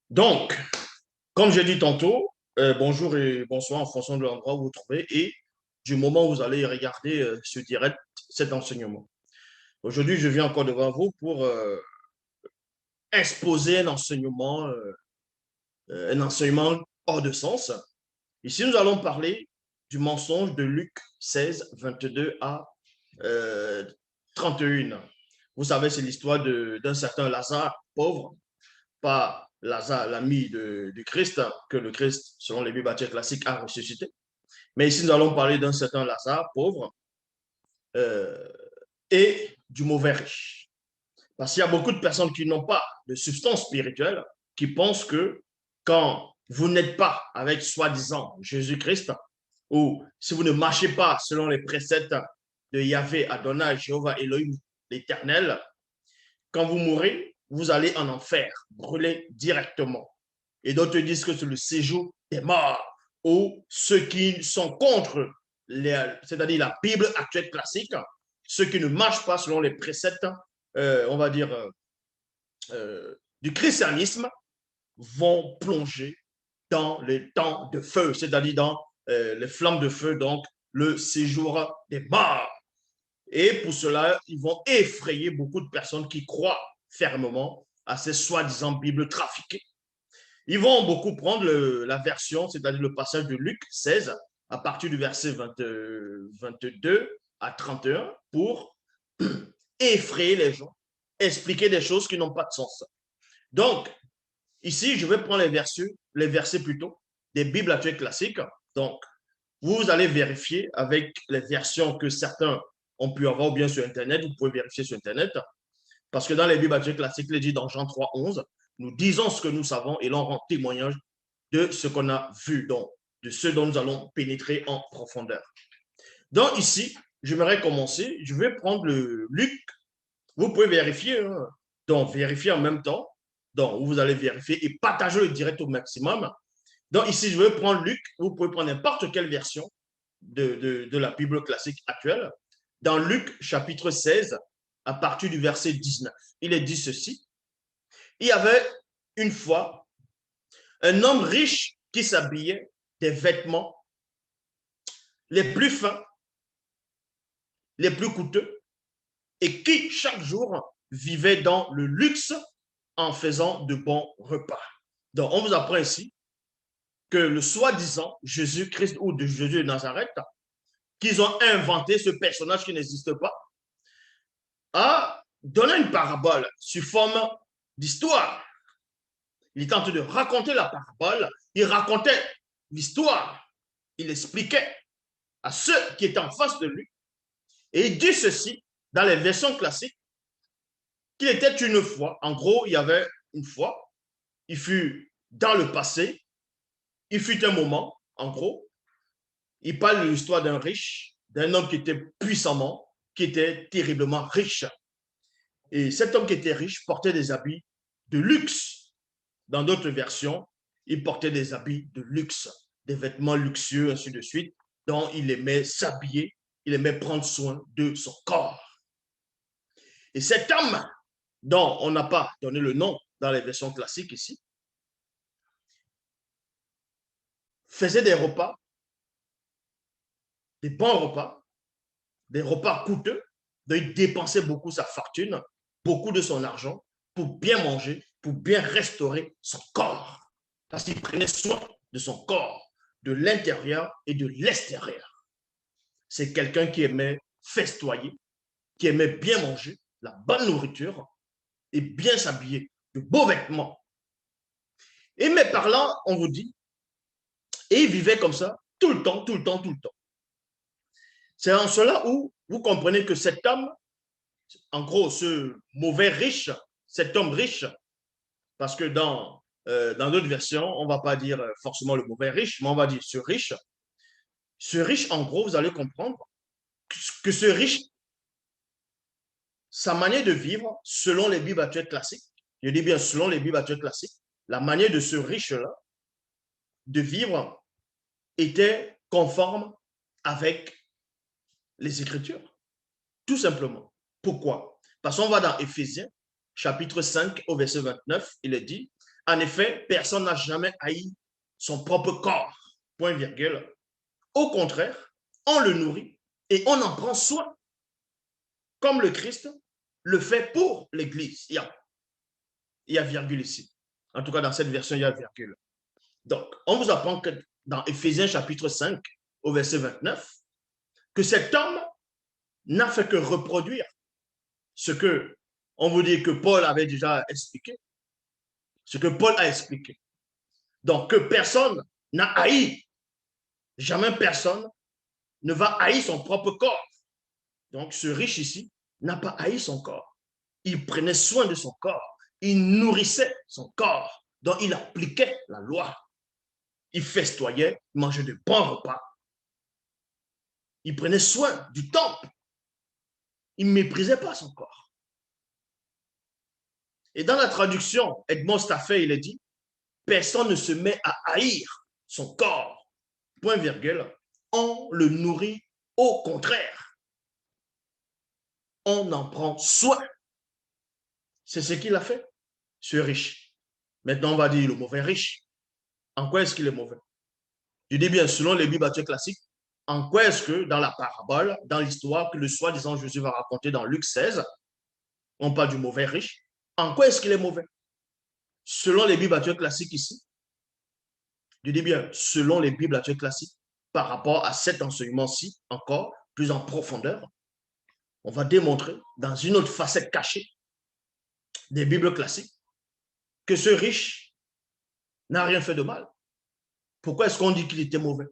Donc, comme j'ai dit tantôt, bonjour et bonsoir en fonction de l'endroit où vous vous trouvez et du moment où vous allez regarder ce direct, cet enseignement. Aujourd'hui, je viens encore devant vous pour exposer un enseignement hors de sens. Ici, nous allons parler du mensonge de Luc 16, 22 à 31. Vous savez, c'est l'histoire d'un certain Lazare, pauvre, pas Lazare, l'ami du Christ, que le Christ, selon les Bibles classiques, a ressuscité. Mais ici, nous allons parler d'un certain Lazare, pauvre, euh, et du mauvais riche. Parce qu'il y a beaucoup de personnes qui n'ont pas de substance spirituelle, qui pensent que quand vous n'êtes pas avec soi-disant Jésus-Christ, ou si vous ne marchez pas selon les préceptes de Yahvé, Adonai, Jéhovah, Elohim, l'Éternel, quand vous mourrez, vous allez en enfer, brûler directement. Et d'autres disent que c'est le séjour des morts, ou ceux qui sont contre, c'est-à-dire la Bible actuelle classique, ceux qui ne marchent pas selon les préceptes, on va dire, du christianisme, vont plonger dans les temps de feu, c'est-à-dire dans les flammes de feu, donc le séjour des morts. Et pour cela, ils vont effrayer beaucoup de personnes qui croient fermement à ces soi-disant Bibles trafiquées. Ils vont beaucoup prendre la version, c'est-à-dire le passage de Luc 16, à partir du verset 22 à 31, pour effrayer les gens, expliquer des choses qui n'ont pas de sens. Donc, ici, je vais prendre les versets plutôt des Bibles actuelles classiques. Donc, vous allez vérifier avec les versions que certains ont pu avoir ou bien sur Internet. Vous pouvez vérifier sur Internet. Parce que dans les Bibles actuelles classiques, il est dit dans Jean 3, 11, nous disons ce que nous savons et l'on rend témoignage de ce qu'on a vu, donc de ce dont nous allons pénétrer en profondeur. Donc ici, j'aimerais commencer. Je vais prendre le Luc. Vous pouvez vérifier. Hein. Donc, vérifier en même temps. Donc, vous allez vérifier et partager le direct au maximum. Donc, ici, je vais prendre Luc. Vous pouvez prendre n'importe quelle version de la Bible classique actuelle. Dans Luc, chapitre 16, à partir du verset 19, il est dit ceci. Il y avait une fois un homme riche qui s'habillait des vêtements les plus fins, les plus coûteux, et qui chaque jour vivait dans le luxe en faisant de bons repas. Donc, on vous apprend ici que le soi-disant Jésus-Christ ou de Jésus de Nazareth, qu'ils ont inventé ce personnage qui n'existe pas, a donné une parabole sous forme d'histoire. Il était en train de raconter la parabole, il racontait l'histoire, il expliquait à ceux qui étaient en face de lui, et il dit ceci dans les versions classiques, qu'il était une fois, en gros, il y avait une fois, il fut dans le passé, il fut un moment, en gros, il parle de l'histoire d'un riche, d'un homme qui était puissamment, qui était terriblement riche. Et cet homme qui était riche portait des habits de luxe. Dans d'autres versions, il portait des habits de luxe, des vêtements luxueux, ainsi de suite, dont il aimait s'habiller, il aimait prendre soin de son corps. Et cet homme, dont on n'a pas donné le nom dans les versions classiques ici, faisait des repas, des bons repas, des repas coûteux, donc il dépensait beaucoup sa fortune, beaucoup de son argent pour bien manger, pour bien restaurer son corps. Parce qu'il prenait soin de son corps, de l'intérieur et de l'extérieur. C'est quelqu'un qui aimait festoyer, qui aimait bien manger, la bonne nourriture et bien s'habiller, de beaux vêtements. Et mais par là, on vous dit, et il vivait comme ça tout le temps, tout le temps, tout le temps. C'est en cela où vous comprenez que cet homme, en gros, ce mauvais riche, cet homme riche, parce que dans d'autres versions, on ne va pas dire forcément le mauvais riche, mais on va dire ce riche. Ce riche, en gros, vous allez comprendre que ce riche, sa manière de vivre, selon les Bibles actuelles classiques, je dis bien selon les Bibles actuelles classiques, la manière de ce riche-là de vivre était conforme avec les Écritures. Tout simplement. Pourquoi? Parce qu'on va dans Éphésiens, chapitre 5, au verset 29, il est dit, en effet, personne n'a jamais haï son propre corps, point virgule. Au contraire, on le nourrit et on en prend soin, comme le Christ le fait pour l'Église. Il y a virgule ici. En tout cas, dans cette version, il y a virgule. Donc, on vous apprend que dans Éphésiens chapitre 5, au verset 29, que cet homme n'a fait que reproduire ce que on vous dit que Paul avait déjà expliqué, ce que Paul a expliqué. Donc, que personne n'a haï, jamais personne ne va haïr son propre corps. Donc, ce riche ici n'a pas haï son corps. Il prenait soin de son corps. Il nourrissait son corps. Donc, il appliquait la loi. Il festoyait, il mangeait de bons repas. Il prenait soin du temple. Il ne méprisait pas son corps. Et dans la traduction, Edmond Staffet, il est dit, personne ne se met à haïr son corps, point virgule, on le nourrit au contraire. On en prend soin. C'est ce qu'il a fait, ce riche. Maintenant, on va dire le mauvais riche. En quoi est-ce qu'il est mauvais? Je dis bien, selon les Bibles classiques, en quoi est-ce que dans la parabole, dans l'histoire que le soi-disant Jésus va raconter dans Luc 16, on parle du mauvais riche, en quoi est-ce qu'il est mauvais? Selon les Bibles classiques ici, je dis bien, selon les Bibles classiques, par rapport à cet enseignement-ci, encore plus en profondeur, on va démontrer dans une autre facette cachée des Bibles classiques que ce riche n'a rien fait de mal. Pourquoi est-ce qu'on dit qu'il était mauvais,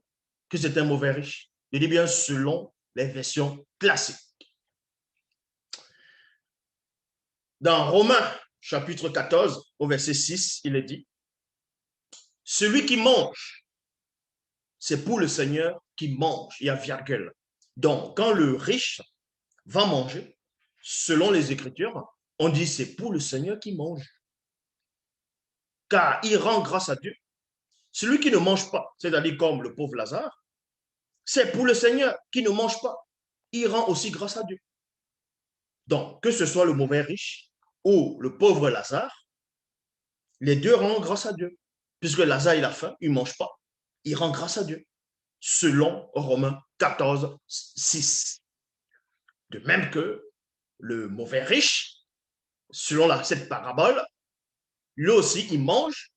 que c'était un mauvais riche? Je dis bien selon les versions classiques. Dans Romains, chapitre 14, au verset 6, il est dit, « Celui qui mange, c'est pour le Seigneur qui mange. » Il y a virgule. Donc, quand le riche va manger, selon les Écritures, on dit c'est pour le Seigneur qui mange. Car il rend grâce à Dieu. Celui qui ne mange pas, c'est-à-dire comme le pauvre Lazare, c'est pour le Seigneur qui ne mange pas. Il rend aussi grâce à Dieu. Donc, que ce soit le mauvais riche ou le pauvre Lazare, les deux rendent grâce à Dieu. Puisque Lazare, il a faim, il ne mange pas. Il rend grâce à Dieu. Selon Romains 14, 6. De même que le mauvais riche, selon cette parabole, lui aussi, il mange.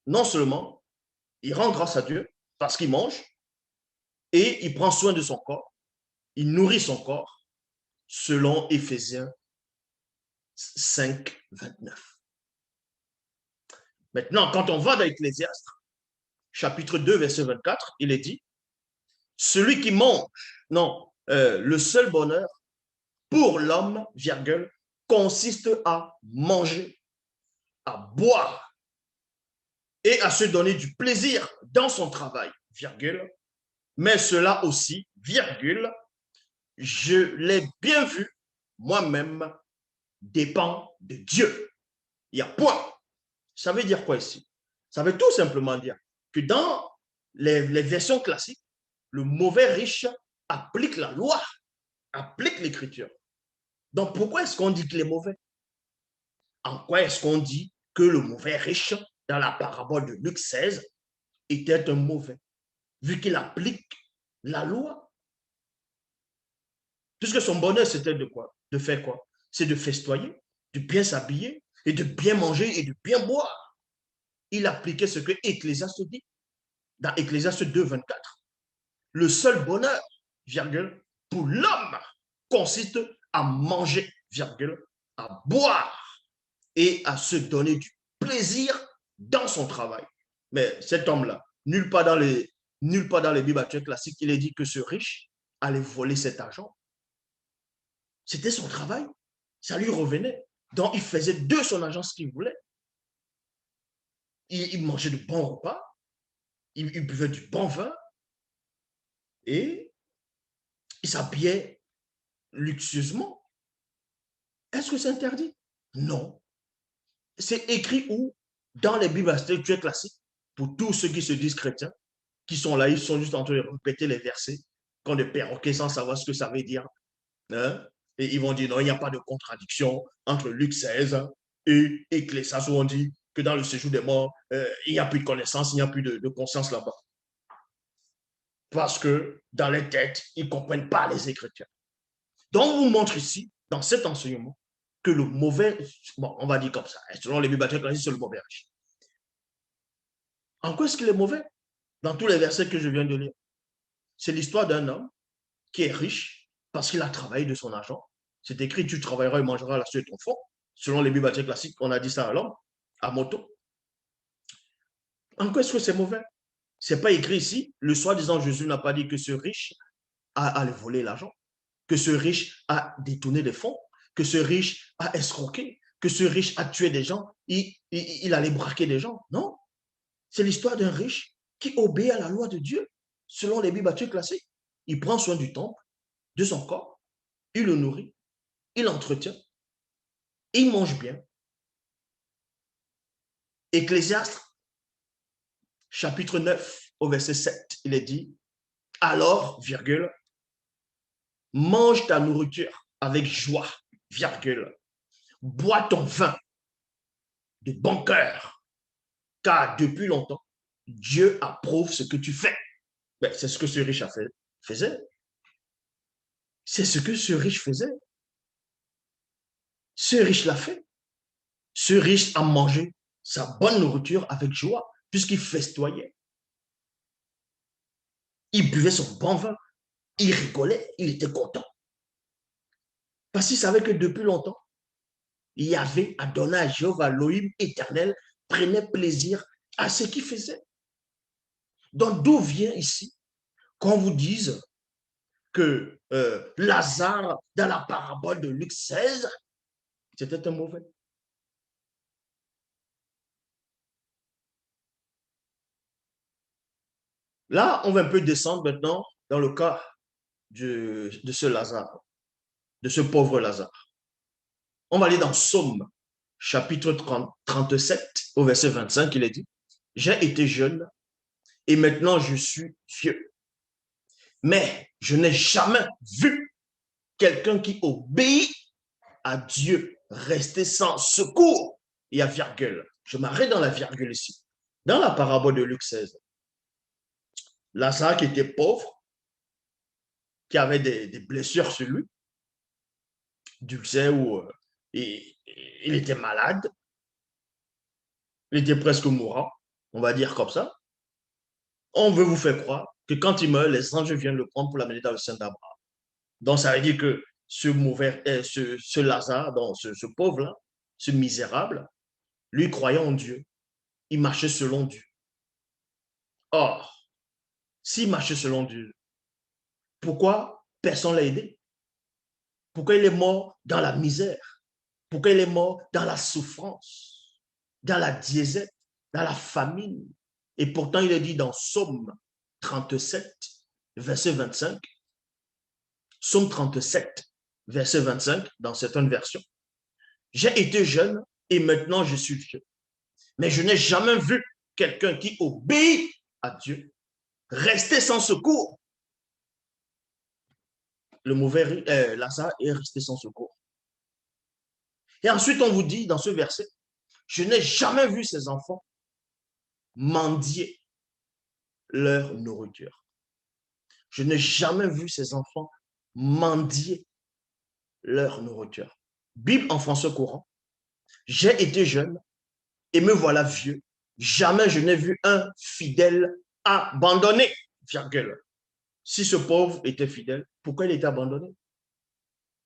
Non seulement, il rend grâce à Dieu parce qu'il mange et il prend soin de son corps. Il nourrit son corps selon Éphésiens 5, 29. Maintenant, quand on va dans Ecclésiaste, chapitre 2, verset 24, il est dit, celui qui mange, non, le seul bonheur pour l'homme, virgule, consiste à manger, à boire et à se donner du plaisir dans son travail, virgule, mais cela aussi, virgule, je l'ai bien vu, moi-même, dépend de Dieu. Il y a point. Ça veut dire quoi ici? Ça veut tout simplement dire que dans les versions classiques, le mauvais riche applique la loi, applique l'écriture. Donc, pourquoi est-ce qu'on dit qu'il est mauvais? En quoi est-ce qu'on dit que le mauvais riche, dans la parabole de Luc 16, était un mauvais, vu qu'il applique la loi? Puisque son bonheur, c'était de quoi? De faire quoi? C'est de festoyer, de bien s'habiller et de bien manger et de bien boire. Il appliquait ce que Ecclésiaste dit dans Ecclésiaste 2, 24. Le seul bonheur, virgule, pour l'homme consiste à manger, virgule, à boire et à se donner du plaisir dans son travail. Mais cet homme-là, nulle part dans les Bibles classiques, il est dit que ce riche allait voler cet argent. C'était son travail. Ça lui revenait. Donc, il faisait de son argent ce qu'il voulait. Il mangeait de bons repas. Il buvait du bon vin. Et il s'habillait luxueusement. Est-ce que c'est interdit? Non. C'est écrit où? Dans les Bibles classiques, pour tous ceux qui se disent chrétiens, qui sont là, ils sont juste en train de répéter les versets comme des perroquets sans savoir ce que ça veut dire. Hein? Et ils vont dire non, il n'y a pas de contradiction entre Luc 16 et Ecclésiaste, où on dit que dans le séjour des morts, il n'y a plus de connaissance, il n'y a plus de conscience là-bas. Parce que dans les têtes, ils ne comprennent pas les Écritures. Donc, on vous montre ici, dans cet enseignement, que le mauvais, bon, on va dire comme ça, selon les bibliothécaires classiques, c'est le mauvais riche. En quoi est-ce qu'il est mauvais? Dans tous les versets que je viens de lire. C'est l'histoire d'un homme qui est riche parce qu'il a travaillé de son argent. C'est écrit, tu travailleras et mangeras la suite de ton fond. Selon les bibliothécaires classiques, on a dit ça à l'homme, à moto. En quoi est-ce que c'est mauvais? C'est pas écrit ici. Le soi-disant Jésus n'a pas dit que ce riche a volé l'argent, que ce riche a détourné des fonds, que ce riche a escroqué, que ce riche a tué des gens, il allait braquer des gens. Non. C'est l'histoire d'un riche qui obéit à la loi de Dieu, selon les bibliothécaires classiques. Il prend soin du temple, de son corps, il le nourrit, il l'entretient, il mange bien. Ecclésiaste, chapitre 9, au verset 7, il est dit, alors, virgule, mange ta nourriture avec joie, virgule, bois ton vin de bon cœur, car depuis longtemps, Dieu approuve ce que tu fais. Ben, c'est ce que ce riche faisait. C'est ce que ce riche faisait. Ce riche l'a fait. Ce riche a mangé sa bonne nourriture avec joie, puisqu'il festoyait. Il buvait son bon vin. Il rigolait. Il était content. Parce qu'il savait que depuis longtemps, il y avait Adonai, Jéhovah, Elohim éternel, prenait plaisir à ce qu'il faisait. Donc, d'où vient ici qu'on vous dise que Lazare, dans la parabole de Luc 16, c'était un mauvais? Là, on va un peu descendre maintenant dans le cas de ce Lazare, de ce pauvre Lazare. On va aller dans Somme, chapitre 37, au verset 25, il est dit, « J'ai été jeune et maintenant je suis vieux. Mais je n'ai jamais vu quelqu'un qui obéit à Dieu rester sans secours. » Il y a virgule. Je m'arrête dans la virgule ici. Dans la parabole de Luc 16, Lazare qui était pauvre, qui avait des blessures sur lui, d'ulcère où il était malade, il était presque mourant, on va dire comme ça. On veut vous faire croire que quand il meurt, les anges viennent le prendre pour l'amener dans le sein d'Abraham. Donc, ça veut dire que ce Lazare, donc ce pauvre-là, ce misérable, lui croyait en Dieu. Il marchait selon Dieu. Or, s'il marchait selon Dieu, pourquoi personne ne l'a aidé? Pourquoi il est mort dans la misère? Pourquoi il est mort dans la souffrance, dans la disette, dans la famine? Et pourtant, il est dit dans Psaume 37, verset 25, Psaume 37, verset 25, dans certaines versions, « J'ai été jeune et maintenant je suis vieux, mais je n'ai jamais vu quelqu'un qui obéit à Dieu rester sans secours. » Le mauvais Lazare est resté sans secours. Et ensuite, on vous dit dans ce verset, « Je n'ai jamais vu ces enfants mendier leur nourriture. » Je n'ai jamais vu ces enfants mendier leur nourriture. Bible en français courant. J'ai été jeune et me voilà vieux. Jamais je n'ai vu un fidèle abandonné. Virgule. Si ce pauvre était fidèle, pourquoi il était abandonné?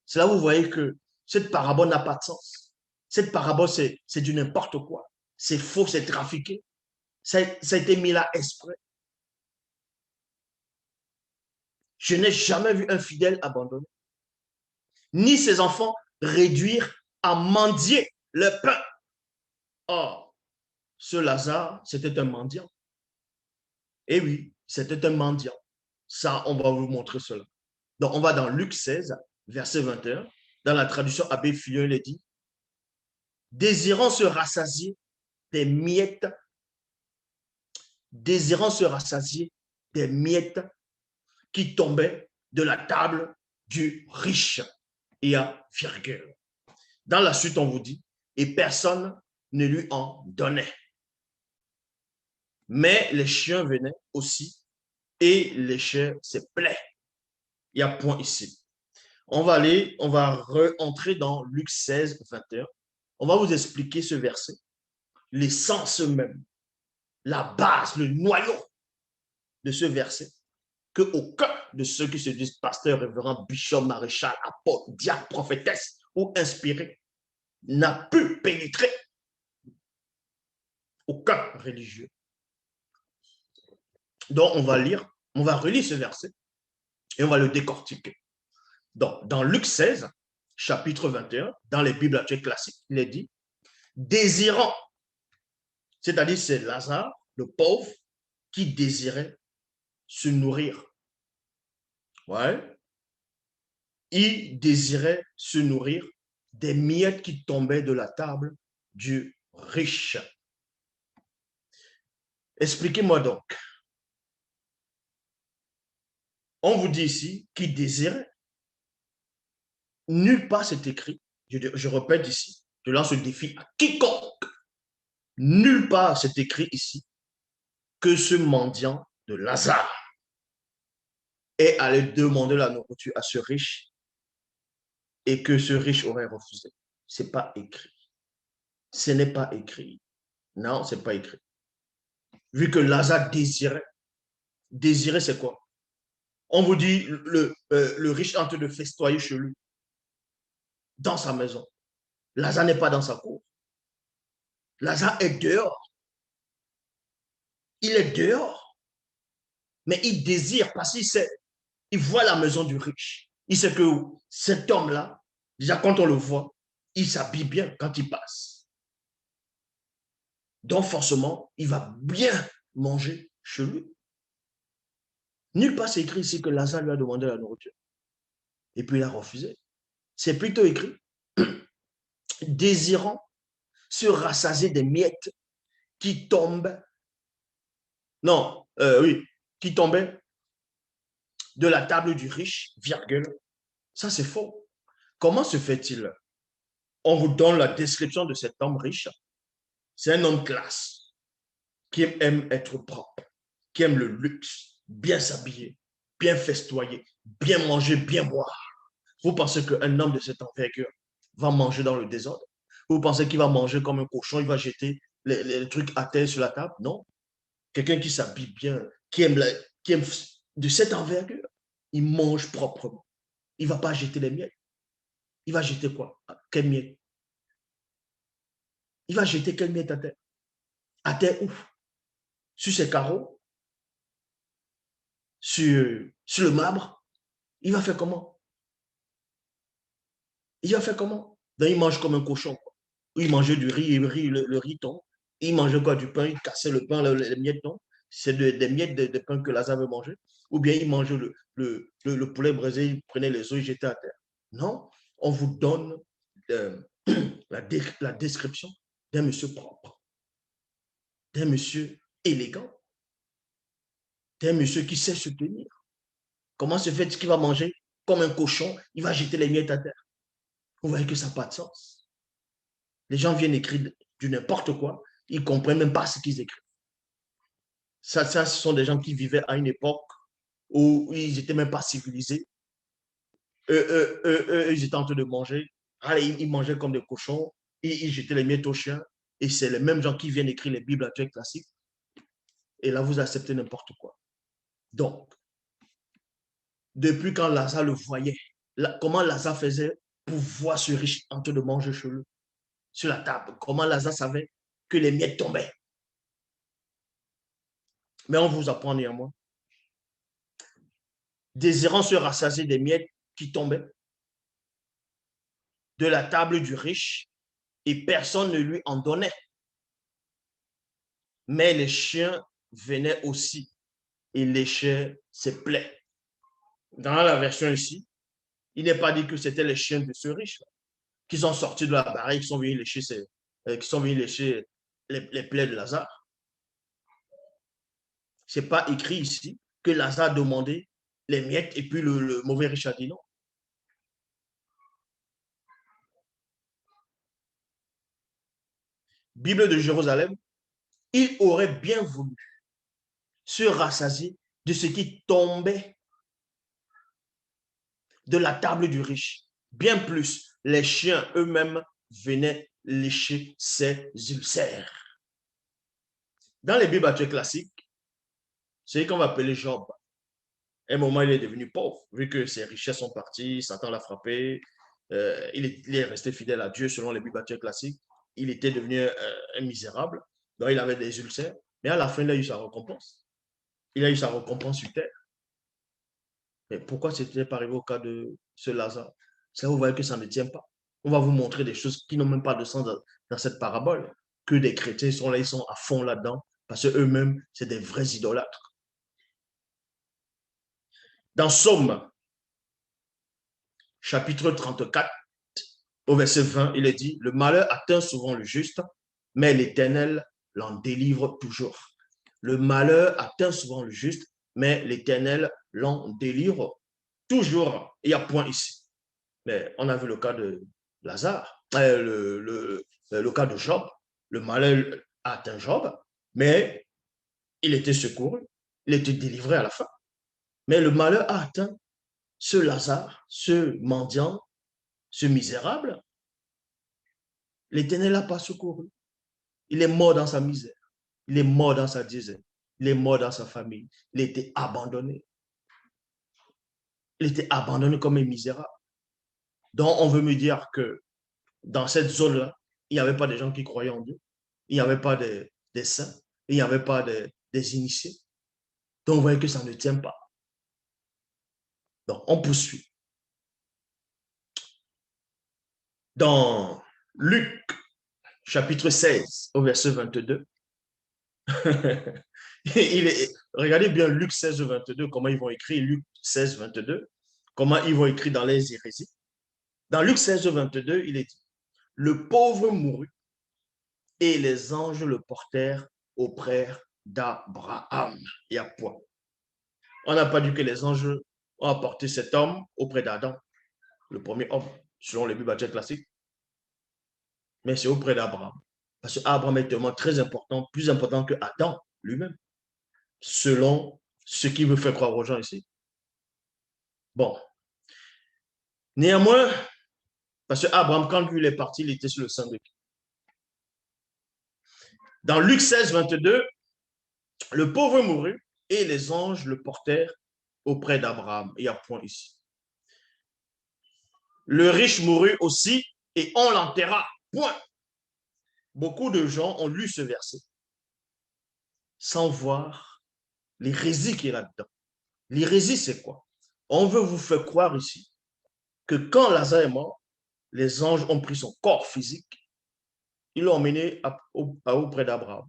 C'est là où vous voyez que cette parabole n'a pas de sens. Cette parabole, c'est du n'importe quoi. C'est faux, c'est trafiqué. Ça a été mis là exprès. Je n'ai jamais vu un fidèle abandonné, ni ses enfants réduire à mendier le pain. Or, ce Lazare, c'était un mendiant. Eh oui, c'était un mendiant. Ça, on va vous montrer cela. Donc, on va dans Luc 16, verset 21. Dans la traduction Abbé Fillon, il est dit, désirant se rassasier des miettes, désirant se rassasier des miettes qui tombaient de la table du riche. il y a virgule. Dans la suite, on vous dit, et personne ne lui en donnait. Mais les chiens venaient aussi et léchaient ses plaies. Il y a point ici. On va entrer dans Luc 16, 21. On va vous expliquer ce verset, l'essence même, la base, le noyau de ce verset, que aucun de ceux qui se disent pasteur, révérend, bishop, maréchal, apôtre, diacre, prophétesse ou inspiré n'a pu pénétrer. Aucun religieux. Donc, on va relire ce verset et on va le décortiquer. Donc, dans Luc 16, chapitre 21, dans les Bibles actuelles classiques, il est dit, désirant, c'est-à-dire c'est Lazare, le pauvre, qui désirait se nourrir. Ouais. Il désirait se nourrir des miettes qui tombaient de la table du riche. Expliquez-moi donc. On vous dit ici qu'il désirait. Nulle part c'est écrit, je répète ici, je lance le défi à quiconque. Nulle part c'est écrit ici que ce mendiant de Lazare est allé demander la nourriture à ce riche et que ce riche aurait refusé. Ce n'est pas écrit. Ce n'est pas écrit. Non, ce n'est pas écrit. Vu que Lazare désirait. Désirer, c'est quoi? On vous dit le riche est en train de festoyer chez lui, dans sa maison. Lazare n'est pas dans sa cour. Lazare est dehors. Il est dehors. Mais il désire parce qu'il sait, il voit la maison du riche. Il sait que cet homme-là, déjà quand on le voit, il s'habille bien quand il passe. Donc forcément, il va bien manger chez lui. Nulle part c'est écrit ici que Lazare lui a demandé la nourriture. Et puis il a refusé. C'est plutôt écrit, désirant se rassasier des miettes qui tombent, non, oui, qui tombaient de la table du riche, virgule. Ça, c'est faux. Comment se fait-il? On vous donne la description de cet homme riche. C'est un homme classe qui aime être propre, qui aime le luxe, bien s'habiller, bien festoyer, bien manger, bien boire. Vous pensez qu'un homme de cette envergure va manger dans le désordre? Vous pensez qu'il va manger comme un cochon, il va jeter les trucs à terre sur la table? Non. Quelqu'un qui s'habille bien, qui aime de cette envergure, il mange proprement. Il ne va pas jeter les miettes. Il va jeter quoi? Quelle miette? Il va jeter quelle miette à terre? À terre où? Sur ses carreaux? Sur le marbre? Il va faire comment? Il va faire comment? Donc, il mange comme un cochon. Il mangeait du riz, le riz tombe. Il mangeait quoi? Du pain, il cassait le pain, les miettes tombent. C'est des miettes de pain que Lazare veut manger. Ou bien il mangeait le poulet braisé, il prenait les os, il jetait à terre. Non, on vous donne la description d'un monsieur propre, d'un monsieur élégant, d'un monsieur qui sait se tenir. Comment se fait-il qu'il va manger comme un cochon, il va jeter les miettes à terre? Vous voyez que ça n'a pas de sens. Les gens viennent écrire du n'importe quoi, ils ne comprennent même pas ce qu'ils écrivent. Ça, ce sont des gens qui vivaient à une époque où ils n'étaient même pas civilisés. Ils étaient en train de manger. Allez, ils mangeaient comme des cochons, ils jetaient les miettes aux chiens. Et c'est les mêmes gens qui viennent écrire les Bibles actuelles classiques. Et là, vous acceptez n'importe quoi. Donc, depuis quand Lazare le voyait, comment Lazare faisait pour voir ce riche en train de manger chez lui, sur la table? Comment Lazare savait que les miettes tombaient? Mais on vous apprend néanmoins. Désirant se rassasier des miettes qui tombaient de la table du riche, et personne ne lui en donnait. Mais les chiens venaient aussi et léchaient ses plaies. Dans la version ici, il n'est pas dit que c'était les chiens de ce riche qui sont sortis de la baraque, qui sont venus lécher les plaies de Lazare. Ce n'est pas écrit ici que Lazare demandait les miettes et puis le mauvais riche a dit non. Bible de Jérusalem, il aurait bien voulu se rassasier de ce qui tombait de la table du riche. Bien plus, les chiens eux-mêmes venaient lécher ses ulcères. Dans les Bibles actuelles classiques, c'est ce qu'on va appeler Job. À un moment, il est devenu pauvre, vu que ses richesses sont parties, Satan l'a frappé, il est resté fidèle à Dieu selon les Bibles actuelles classiques. Il était devenu un misérable, donc il avait des ulcères, mais à la fin, il a eu sa récompense. Il a eu sa récompense sur terre. Mais pourquoi c'était pas arrivé au cas de ce Lazare? Ça, vous voyez que ça ne tient pas. On va vous montrer des choses qui n'ont même pas de sens dans cette parabole, que des chrétiens sont là, ils sont à fond là-dedans, parce qu'eux-mêmes, c'est des vrais idolâtres. Dans Somme, chapitre 34, au verset 20, il est dit, le malheur atteint souvent le juste, mais l'Éternel l'en délivre toujours. Le malheur atteint souvent le juste, mais l'Éternel l'en délivre toujours. Il y a point ici. Mais on a vu le cas de Lazare, le cas de Job. Le malheur a atteint Job, mais il était secouru, il était délivré à la fin. Mais le malheur a atteint ce Lazare, ce mendiant, ce misérable. L'Éternel n'a pas secouru. Il est mort dans sa misère. Il est mort dans sa disette. Il est mort dans sa famille. Il était abandonné. Il était abandonné comme un misérable. Donc, on veut me dire que dans cette zone-là, il n'y avait pas de gens qui croyaient en Dieu. Il n'y avait pas des saints. Il n'y avait pas des initiés. Donc, vous voyez que ça ne tient pas. Donc, on poursuit. Dans Luc, chapitre 16, au verset 22, regardez bien Luc 16, 22, comment ils vont écrire Luc 16, 22, comment ils vont écrire dans les hérésies. Dans Luc 16, 22, il est dit, le pauvre mourut et les anges le portèrent auprès d'Abraham. Il y a point. On n'a pas dit que les anges ont apporté cet homme auprès d'Adam, le premier homme, selon les Bibles classiques, mais c'est auprès d'Abraham. Parce qu'Abraham est tellement très important, plus important que Adam lui-même, selon ce qu'il veut faire croire aux gens ici. Bon. Néanmoins, parce qu'Abraham, quand lui est parti, il était sur le sein de qui? Dans Luc 16, 22, le pauvre mourut et les anges le portèrent auprès d'Abraham. Il y a point ici. Le riche mourut aussi et on l'enterra. Point. Beaucoup de gens ont lu ce verset sans voir l'hérésie qui est là-dedans. L'hérésie, c'est quoi? On veut vous faire croire ici que quand Lazare est mort, les anges ont pris son corps physique, ils l'ont emmené auprès d'Abraham.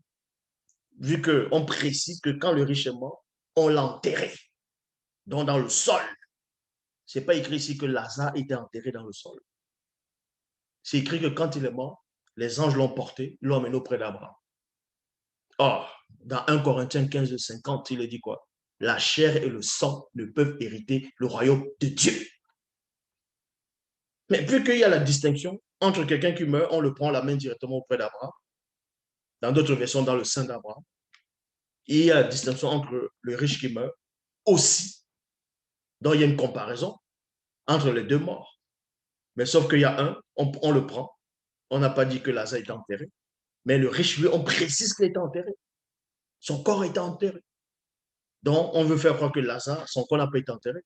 Vu qu'on précise que quand le riche est mort, on l'a enterré, donc dans le sol. Ce n'est pas écrit ici que Lazare était enterré dans le sol. C'est écrit que quand il est mort, les anges l'ont porté, l'ont emmené auprès d'Abraham. Or, dans 1 Corinthiens 15, 50, il est dit quoi? La chair et le sang ne peuvent hériter le royaume de Dieu. Mais vu qu'il y a la distinction entre quelqu'un qui meurt, on le prend la main directement auprès d'Abraham. Dans d'autres versions, dans le sein d'Abraham. Et il y a la distinction entre le riche qui meurt aussi. Donc, il y a une comparaison entre les deux morts. Mais sauf qu'il y a un, on le prend. On n'a pas dit que Lazare était enterré. Mais le riche, lui, on précise qu'il était enterré. Son corps était enterré. Donc, on veut faire croire que Lazare, son corps n'a pas été enterré.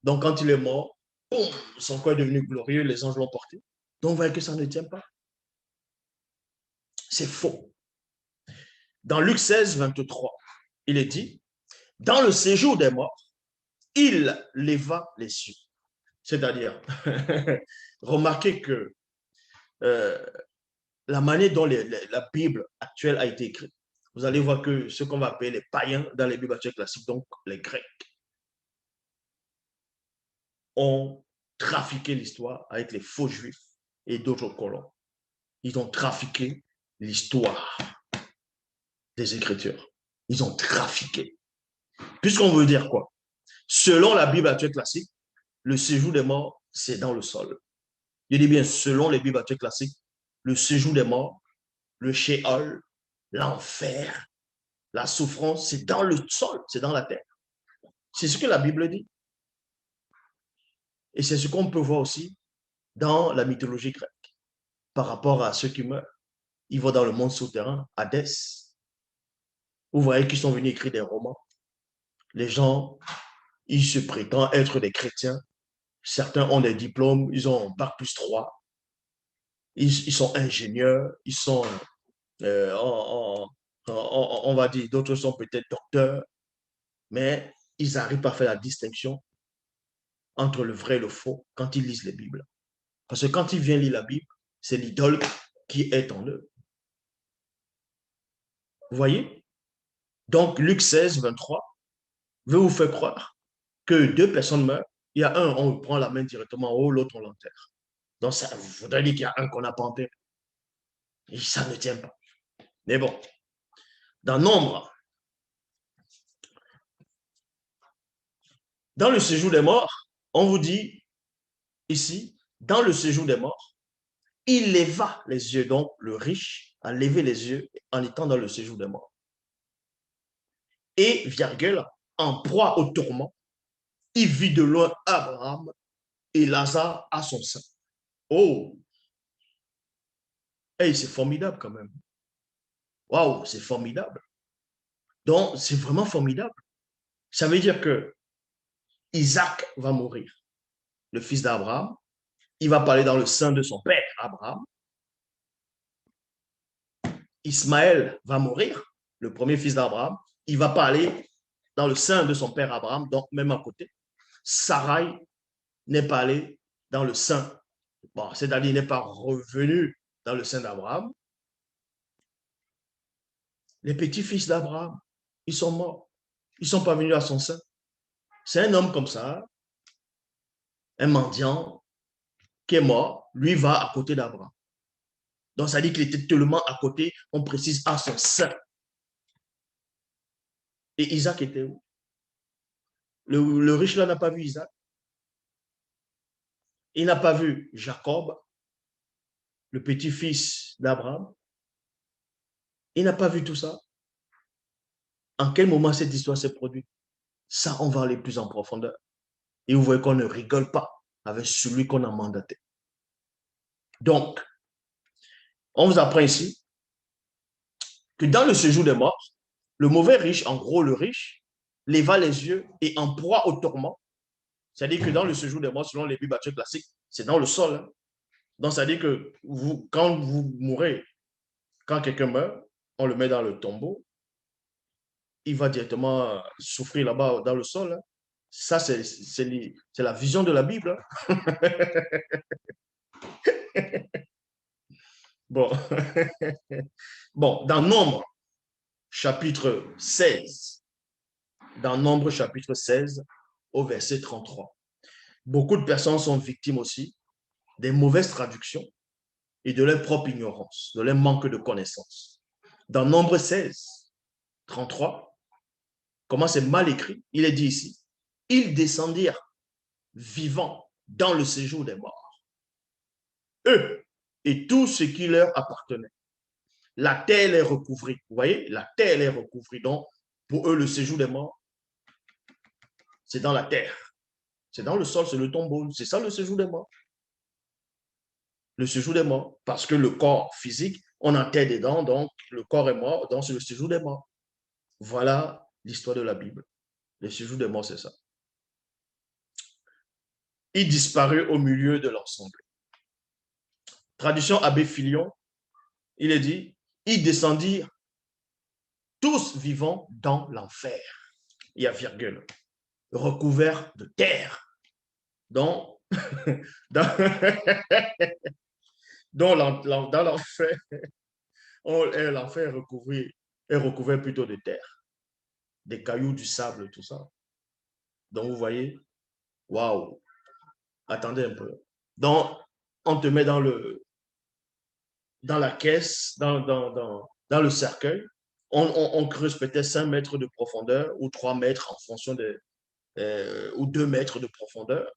Donc, quand il est mort, boum, son corps est devenu glorieux, les anges l'ont porté. Donc, vous voyez que ça ne tient pas. C'est faux. Dans Luc 16, 23, il est dit, dans le séjour des morts, il leva les cieux. C'est-à-dire, remarquez que la manière dont la Bible actuelle a été écrite, vous allez voir que ce qu'on va appeler les païens dans les Bibles actuelles classiques, donc les Grecs, ont trafiqué l'histoire avec les faux juifs et d'autres colons. Ils ont trafiqué l'histoire des Écritures. Ils ont trafiqué. Puisqu'on veut dire quoi? Selon la Bible actuelle classique, le séjour des morts, c'est dans le sol. Je dis bien, selon les Bibles actuelles classiques, le séjour des morts, le Sheol, l'enfer, la souffrance, c'est dans le sol, c'est dans la terre. C'est ce que la Bible dit. Et c'est ce qu'on peut voir aussi dans la mythologie grecque par rapport à ceux qui meurent. Ils vont dans le monde souterrain, Hadès. Vous voyez qu'ils sont venus écrire des romans. Les gens, ils se prétendent être des chrétiens. Certains ont des diplômes, ils ont bac+3. Ils sont ingénieurs, ils sont, on va dire, d'autres sont peut-être docteurs, mais ils n'arrivent pas à faire la distinction entre le vrai et le faux quand ils lisent les Bibles. Parce que quand ils viennent lire la Bible, c'est l'idole qui est en eux. Vous voyez? Donc, Luc 16, 23 veut vous faire croire que deux personnes meurent. Il y a un, on prend la main directement en haut, l'autre, on l'enterre. Donc, ça voudrait dire qu'il y a un qu'on n'a pas enterré. Et ça ne tient pas. Mais bon, dans Nombre, dans le séjour des morts, on vous dit ici, dans le séjour des morts, il leva les yeux. Donc, le riche a levé les yeux en étant dans le séjour des morts. Et, virgule, en proie au tourment, il vit de loin Abraham et Lazare à son sein. Oh! Hey, c'est formidable quand même. Waouh, c'est formidable. Donc, c'est vraiment formidable. Ça veut dire que Isaac va mourir, le fils d'Abraham. Il va parler dans le sein de son père, Abraham. Ismaël va mourir, le premier fils d'Abraham. Il va parler dans le sein de son père Abraham, donc même à côté. Sarai n'est pas allé dans le sein. Bon, c'est-à-dire n'est pas revenu dans le sein d'Abraham. Les petits-fils d'Abraham, ils sont morts. Ils ne sont pas venus à son sein. C'est un homme comme ça, un mendiant qui est mort, lui va à côté d'Abraham. Donc, ça dit qu'il était tellement à côté, on précise à son sein. Et Isaac était où? Le riche là n'a pas vu Isaac. Il n'a pas vu Jacob, le petit-fils d'Abraham. Il n'a pas vu tout ça. En quel moment cette histoire s'est produite? Ça, on va aller plus en profondeur. Et vous voyez qu'on ne rigole pas avec celui qu'on a mandaté. Donc, on vous apprend ici que dans le séjour des morts, le mauvais riche, en gros le riche, leva les yeux et en proie au tourment. C'est-à-dire que dans le séjour des morts, selon les Bibles classiques, c'est dans le sol. Hein. Donc, c'est-à-dire que vous, quand vous mourrez, quand quelqu'un meurt, on le met dans le tombeau, il va directement souffrir là-bas dans le sol. Hein. Ça, c'est la vision de la Bible. Hein. Bon. Bon, dans Nombre, chapitre 16, dans Nombre, chapitre 16, au verset 33, beaucoup de personnes sont victimes aussi des mauvaises traductions et de leur propre ignorance, de leur manque de connaissance. Dans Nombre 16, 33, comment c'est mal écrit, il est dit ici, ils descendirent vivants dans le séjour des morts. Eux et tout ce qui leur appartenait. La terre les recouvrit. Vous voyez, la terre les recouvrit. Donc, pour eux, le séjour des morts, c'est dans la terre. C'est dans le sol, c'est le tombeau. C'est ça le séjour des morts. Le séjour des morts. Parce que le corps physique, on enterre dedans, donc le corps est mort, donc c'est le séjour des morts. Voilà l'histoire de la Bible. Le séjour des morts, c'est ça. Il disparut au milieu de l'ensemble. Traduction Abbé Filion, il est dit, ils descendirent tous vivants dans l'enfer. Il y a virgule. Recouvert de terre. Donc, dans, dans l'enfer, l'enfer est recouvert plutôt de terre. Des cailloux, du sable, tout ça. Donc, vous voyez, waouh, attendez un peu. Donc, on te met dans la caisse, dans le cercueil. On creuse peut-être 5 mètres de profondeur ou 3 mètres en fonction de, ou 2 mètres de profondeur,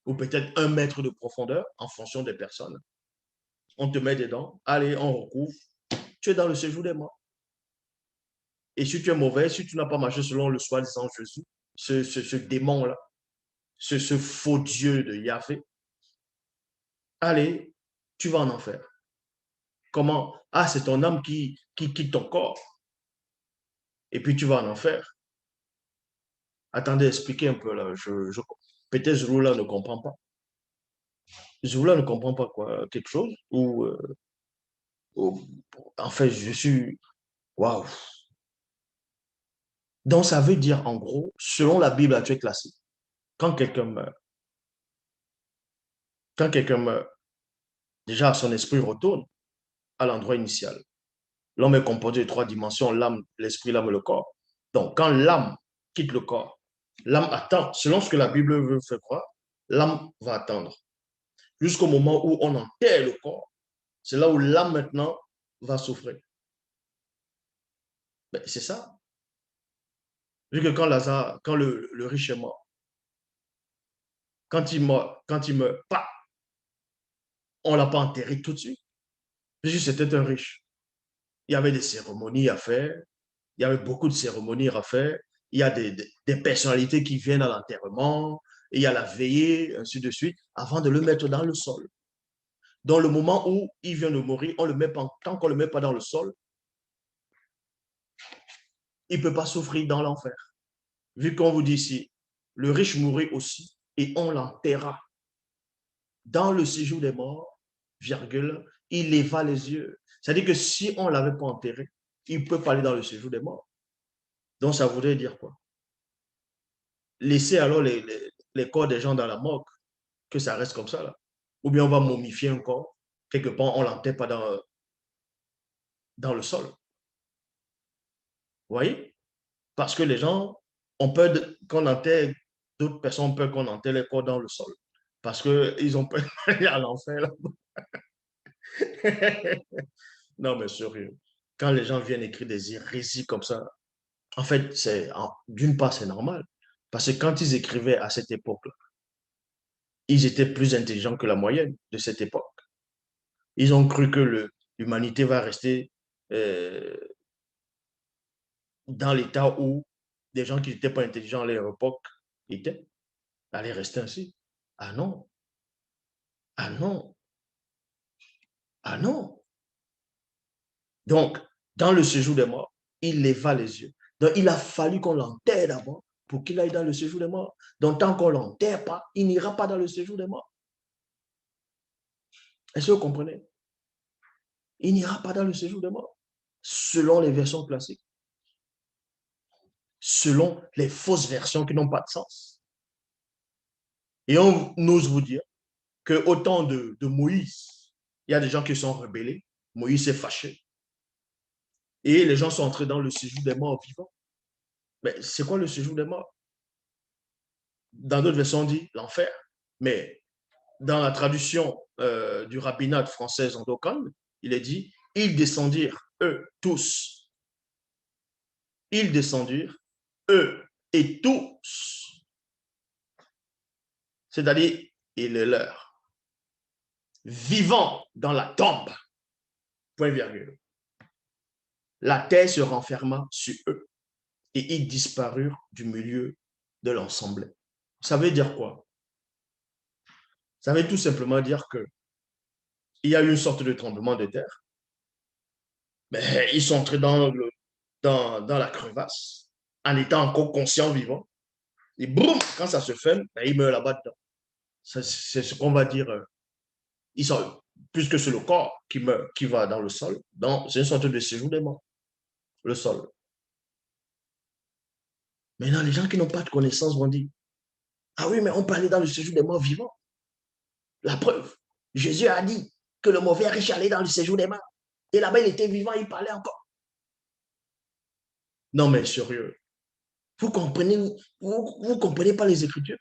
ou peut-être 1 mètre de profondeur en fonction des personnes. On te met dedans, allez, on recouvre, tu es dans le séjour des morts. Et si tu es mauvais, si tu n'as pas marché selon le soi-disant Jésus, ce démon-là, ce faux Dieu de Yahvé, allez, tu vas en enfer. Comment? Ah, c'est ton âme qui quitte ton corps. Et puis tu vas en enfer. Attendez, expliquez un peu là. Peut-être Zouloula ne comprend pas. Zouloula ne comprend pas quoi, quelque chose. Ou en fait, je suis. Waouh! Donc, ça veut dire, en gros, selon la Bible actuelle classique, quand quelqu'un meurt, quand quelqu'un meurt, déjà son esprit retourne à l'endroit initial. L'homme est composé de trois dimensions, l'âme, l'esprit, l'âme et le corps. Donc, quand l'âme quitte le corps, l'âme attend, selon ce que la Bible veut faire croire, l'âme va attendre. Jusqu'au moment où on enterre le corps, c'est là où l'âme maintenant va souffrir. C'est ça. Vu que quand le riche est mort, quand il meurt, pas, on ne l'a pas enterré tout de suite. Juste c'était un riche. Il y avait des cérémonies à faire. Il y avait beaucoup de cérémonies à faire. Il y a des personnalités qui viennent à l'enterrement. Il y a la veillée, ainsi de suite, avant de le mettre dans le sol. Dans le moment où il vient de mourir, on le met pas, tant qu'on ne le met pas dans le sol, il ne peut pas souffrir dans l'enfer. Vu qu'on vous dit ici, le riche mourit aussi et on l'enterra. Dans le séjour des morts, virgule, il leva les yeux. C'est-à-dire que si on ne l'avait pas enterré, il ne peut pas aller dans le séjour des morts. Donc, ça voudrait dire quoi? Laisser alors les corps des gens dans la morgue, que ça reste comme ça, là. Ou bien on va momifier un corps, quelque part, on ne l'enterre pas dans le sol. Vous voyez? Parce que les gens ont peur qu'on enterre, d'autres personnes ont peur qu'on enterre les corps dans le sol. Parce qu'ils ont peur d'aller à l'enfer. Non, mais sérieux. Quand les gens viennent écrire des hérésies comme ça, en fait, d'une part, c'est normal. Parce que quand ils écrivaient à cette époque-là, ils étaient plus intelligents que la moyenne de cette époque. Ils ont cru que l'humanité va rester euh, dans l'état où des gens qui n'étaient pas intelligents à leur époque étaient, allaient rester ainsi. Ah non, ah non, ah non. Donc, dans le séjour des morts, il leva les yeux. Donc, il a fallu qu'on l'enterre d'abord pour qu'il aille dans le séjour des morts. Donc, tant qu'on ne l'enterre pas, il n'ira pas dans le séjour des morts. Est-ce que vous comprenez? Il n'ira pas dans le séjour des morts, selon les versions classiques, selon les fausses versions qui n'ont pas de sens. Et on ose vous dire qu'au temps de Moïse, il y a des gens qui sont rebellés. Moïse s'est fâché. Et les gens sont entrés dans le séjour des morts vivants. Mais c'est quoi le séjour des morts? Dans d'autres versions, on dit l'enfer. Mais dans la traduction du rabbinat français endocane, il est dit, ils descendirent, eux, tous. Ils descendirent, eux et tous. C'est-à-dire, il est leur. Vivant dans la tombe. Point virgule. La terre se renferma sur eux et ils disparurent du milieu de l'ensemble. Ça veut dire quoi? Ça veut tout simplement dire que il y a eu une sorte de tremblement de terre. Mais ils sont entrés dans la crevasse en étant encore conscients, vivants. Et boum, quand ça se ferme, ben, ils meurent là-bas dedans. C'est ce qu'on va dire. Ils sont, puisque c'est le corps qui meurt, qui va dans le sol. C'est une sorte de séjour des morts, le sol. Maintenant, les gens qui n'ont pas de connaissances vont dire, ah oui, mais on peut aller dans le séjour des morts vivants. La preuve, Jésus a dit que le mauvais riche allait dans le séjour des morts. Et là-bas, il était vivant, il parlait encore. Non, mais sérieux. Vous comprenez, vous comprenez pas les Écritures?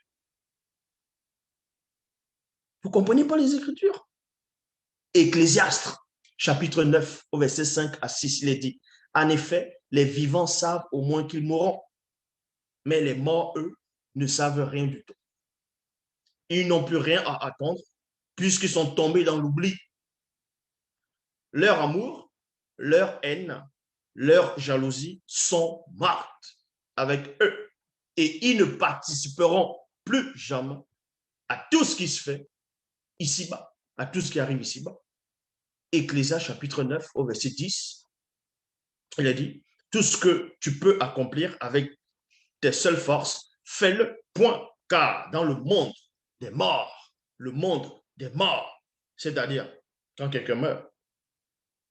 Vous comprenez pas les Écritures? Ecclésiaste, chapitre 9, au verset 5 à 6, il est dit, en effet, les vivants savent au moins qu'ils mourront, mais les morts, eux, ne savent rien du tout. Ils n'ont plus rien à attendre puisqu'ils sont tombés dans l'oubli. Leur amour leur haine, leur jalousie sont mortes avec eux. Et ils ne participeront plus jamais à tout ce qui se fait ici-bas, à tout ce qui arrive ici-bas. Ecclésiaste chapitre 9 au verset 10, il a dit, tout ce que tu peux accomplir avec tes seules forces, fais-le, point. Car dans le monde des morts, le monde des morts, c'est-à-dire quand quelqu'un meurt,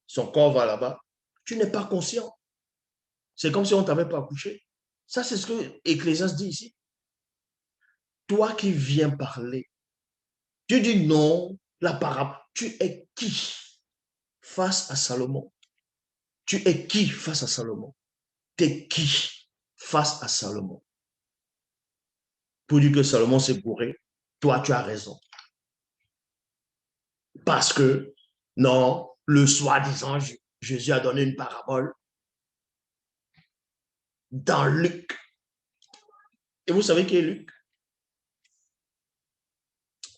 son corps va là-bas, tu n'es pas conscient. C'est comme si on ne t'avait pas accouché. Ça, c'est ce que Ecclésiaste dit ici. Toi qui viens parler, tu dis non, la parabole, tu es qui face à Salomon? Tu es qui face à Salomon? Tu es qui face à Salomon? Pour dire que Salomon s'est bourré, toi, tu as raison. Parce que, non, le soi-disant, Jésus a donné une parabole dans Luc. Et vous savez qui est Luc?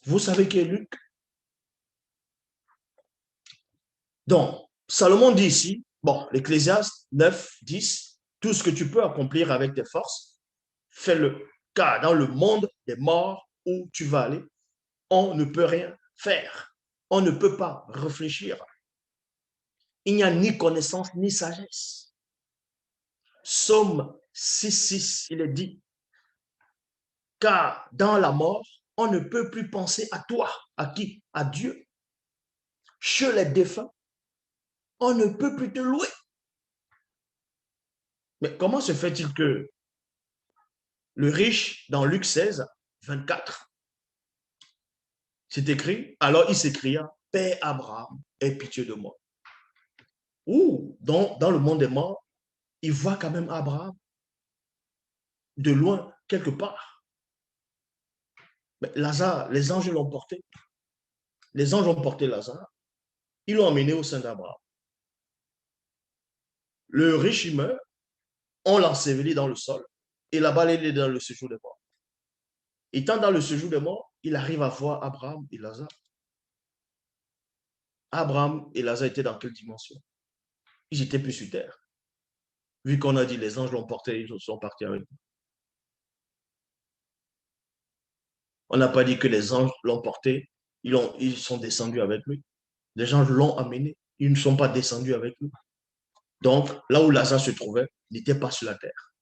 Vous savez qui est Luc? Donc, Salomon dit ici, bon, l'Ecclésiaste 9, 10, tout ce que tu peux accomplir avec tes forces, fais-le. Car dans le monde des morts où tu vas aller, on ne peut rien faire. On ne peut pas réfléchir. Il n'y a ni connaissance ni sagesse. Psaume 6, 6, il est dit, car dans la mort, on ne peut plus penser à toi. À qui? À Dieu. Chez les défunts, on ne peut plus te louer. Mais comment se fait-il que le riche, dans Luc 16, 24, c'est écrit, alors il s'écria, Père Abraham, aie pitié de moi. Ou dans le monde des morts, il voit quand même Abraham de loin, quelque part. Mais Lazare, les anges l'ont porté. Les anges ont porté Lazare. Ils l'ont emmené au sein d'Abraham. Le riche, il meurt. On l'enseveli dans le sol. Et là-bas, il est dans le séjour des morts. Étant dans le séjour des morts, il arrive à voir Abraham et Lazare. Abraham et Lazare étaient dans quelle dimension? Ils étaient plus sur terre. Vu qu'on a dit les anges l'ont porté, ils sont partis avec lui. On n'a pas dit que les anges l'ont porté, ils sont descendus avec lui. Les anges l'ont amené, ils ne sont pas descendus avec lui. Donc, là où Lazare se trouvait, il n'était pas sur la terre.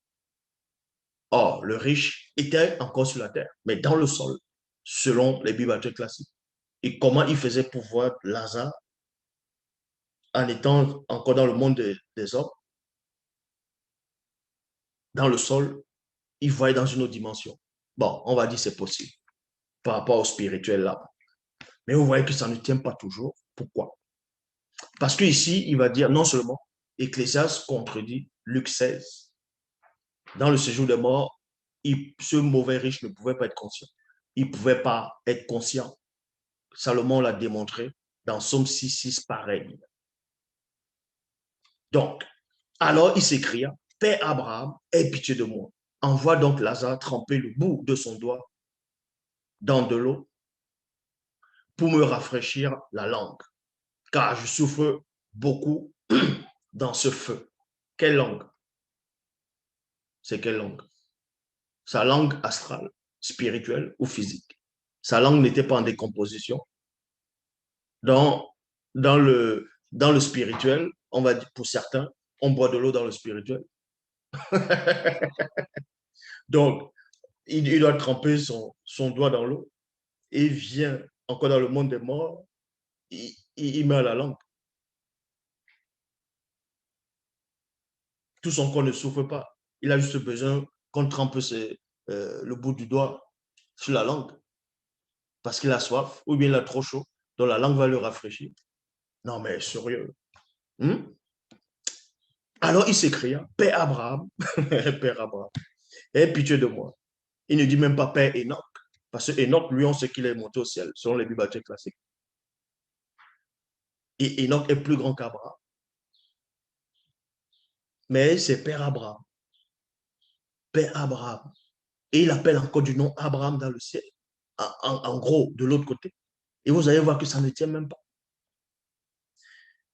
Or, le riche était encore sur la terre, mais dans le sol, selon les bibliothéques classiques. Et comment il faisait pour voir Lazare en étant encore dans le monde des hommes, dans le sol, il voyait dans une autre dimension. Bon, on va dire c'est possible par rapport au spirituel là. Mais vous voyez que ça ne tient pas toujours. Pourquoi? Parce qu'ici, il va dire non seulement Ecclésiaste contredit Luc 16. Dans le séjour des morts, ce mauvais riche ne pouvait pas être conscient. Il ne pouvait pas être conscient. Salomon l'a démontré dans Somme 6, 6, pareil. Donc, alors il s'écria, Père Abraham, aie pitié de moi. Envoie donc Lazare tremper le bout de son doigt dans de l'eau pour me rafraîchir la langue, car je souffre beaucoup dans ce feu. Quelle langue? C'est quelle langue? Sa langue astrale, spirituelle ou physique. Sa langue n'était pas en décomposition. Dans, dans le spirituel, on va dire pour certains, on boit de l'eau dans le spirituel. Donc, il doit tremper son doigt dans l'eau et vient encore dans le monde des morts, il met à la langue. Tout son corps ne souffre pas. Il a juste besoin qu'on trempe le bout du doigt sur la langue parce qu'il a soif ou bien il a trop chaud. Donc la langue va le rafraîchir. Non, mais sérieux. Alors il s'écria, Père Abraham, Père Abraham, aie pitié de moi. Il ne dit même pas Père Enoch, parce que Enoch, lui, on sait qu'il est monté au ciel, selon les bibliothéques classiques. Et Enoch est plus grand qu'Abraham. Mais c'est Père Abraham. Père Abraham. Et il appelle encore du nom Abraham dans le ciel. En gros, de l'autre côté. Et vous allez voir que ça ne tient même pas.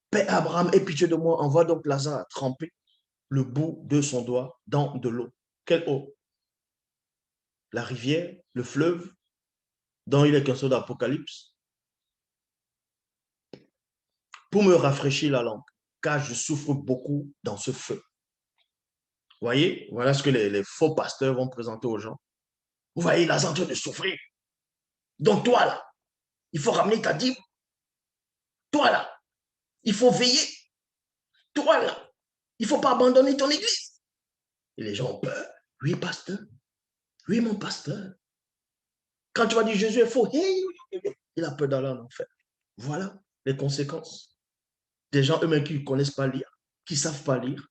Père Abraham, aie pitié de moi, envoie donc Lazare tremper le bout de son doigt dans de l'eau. Quelle eau? La rivière, le fleuve, dont il est question d'Apocalypse, pour me rafraîchir la langue, car je souffre beaucoup dans ce feu. Voyez, voilà ce que les faux pasteurs vont présenter aux gens. Vous voyez, il est en train de souffrir. Donc toi, là, il faut ramener ta dîme. Toi, là, il faut veiller. Toi, là, il ne faut pas abandonner ton église. Et les gens ont peur. Oui, pasteur. Oui, mon pasteur. Quand tu vas dire Jésus est faux, il a peur d'aller en enfer. Voilà les conséquences. Des gens eux-mêmes qui ne connaissent pas lire, qui ne savent pas lire,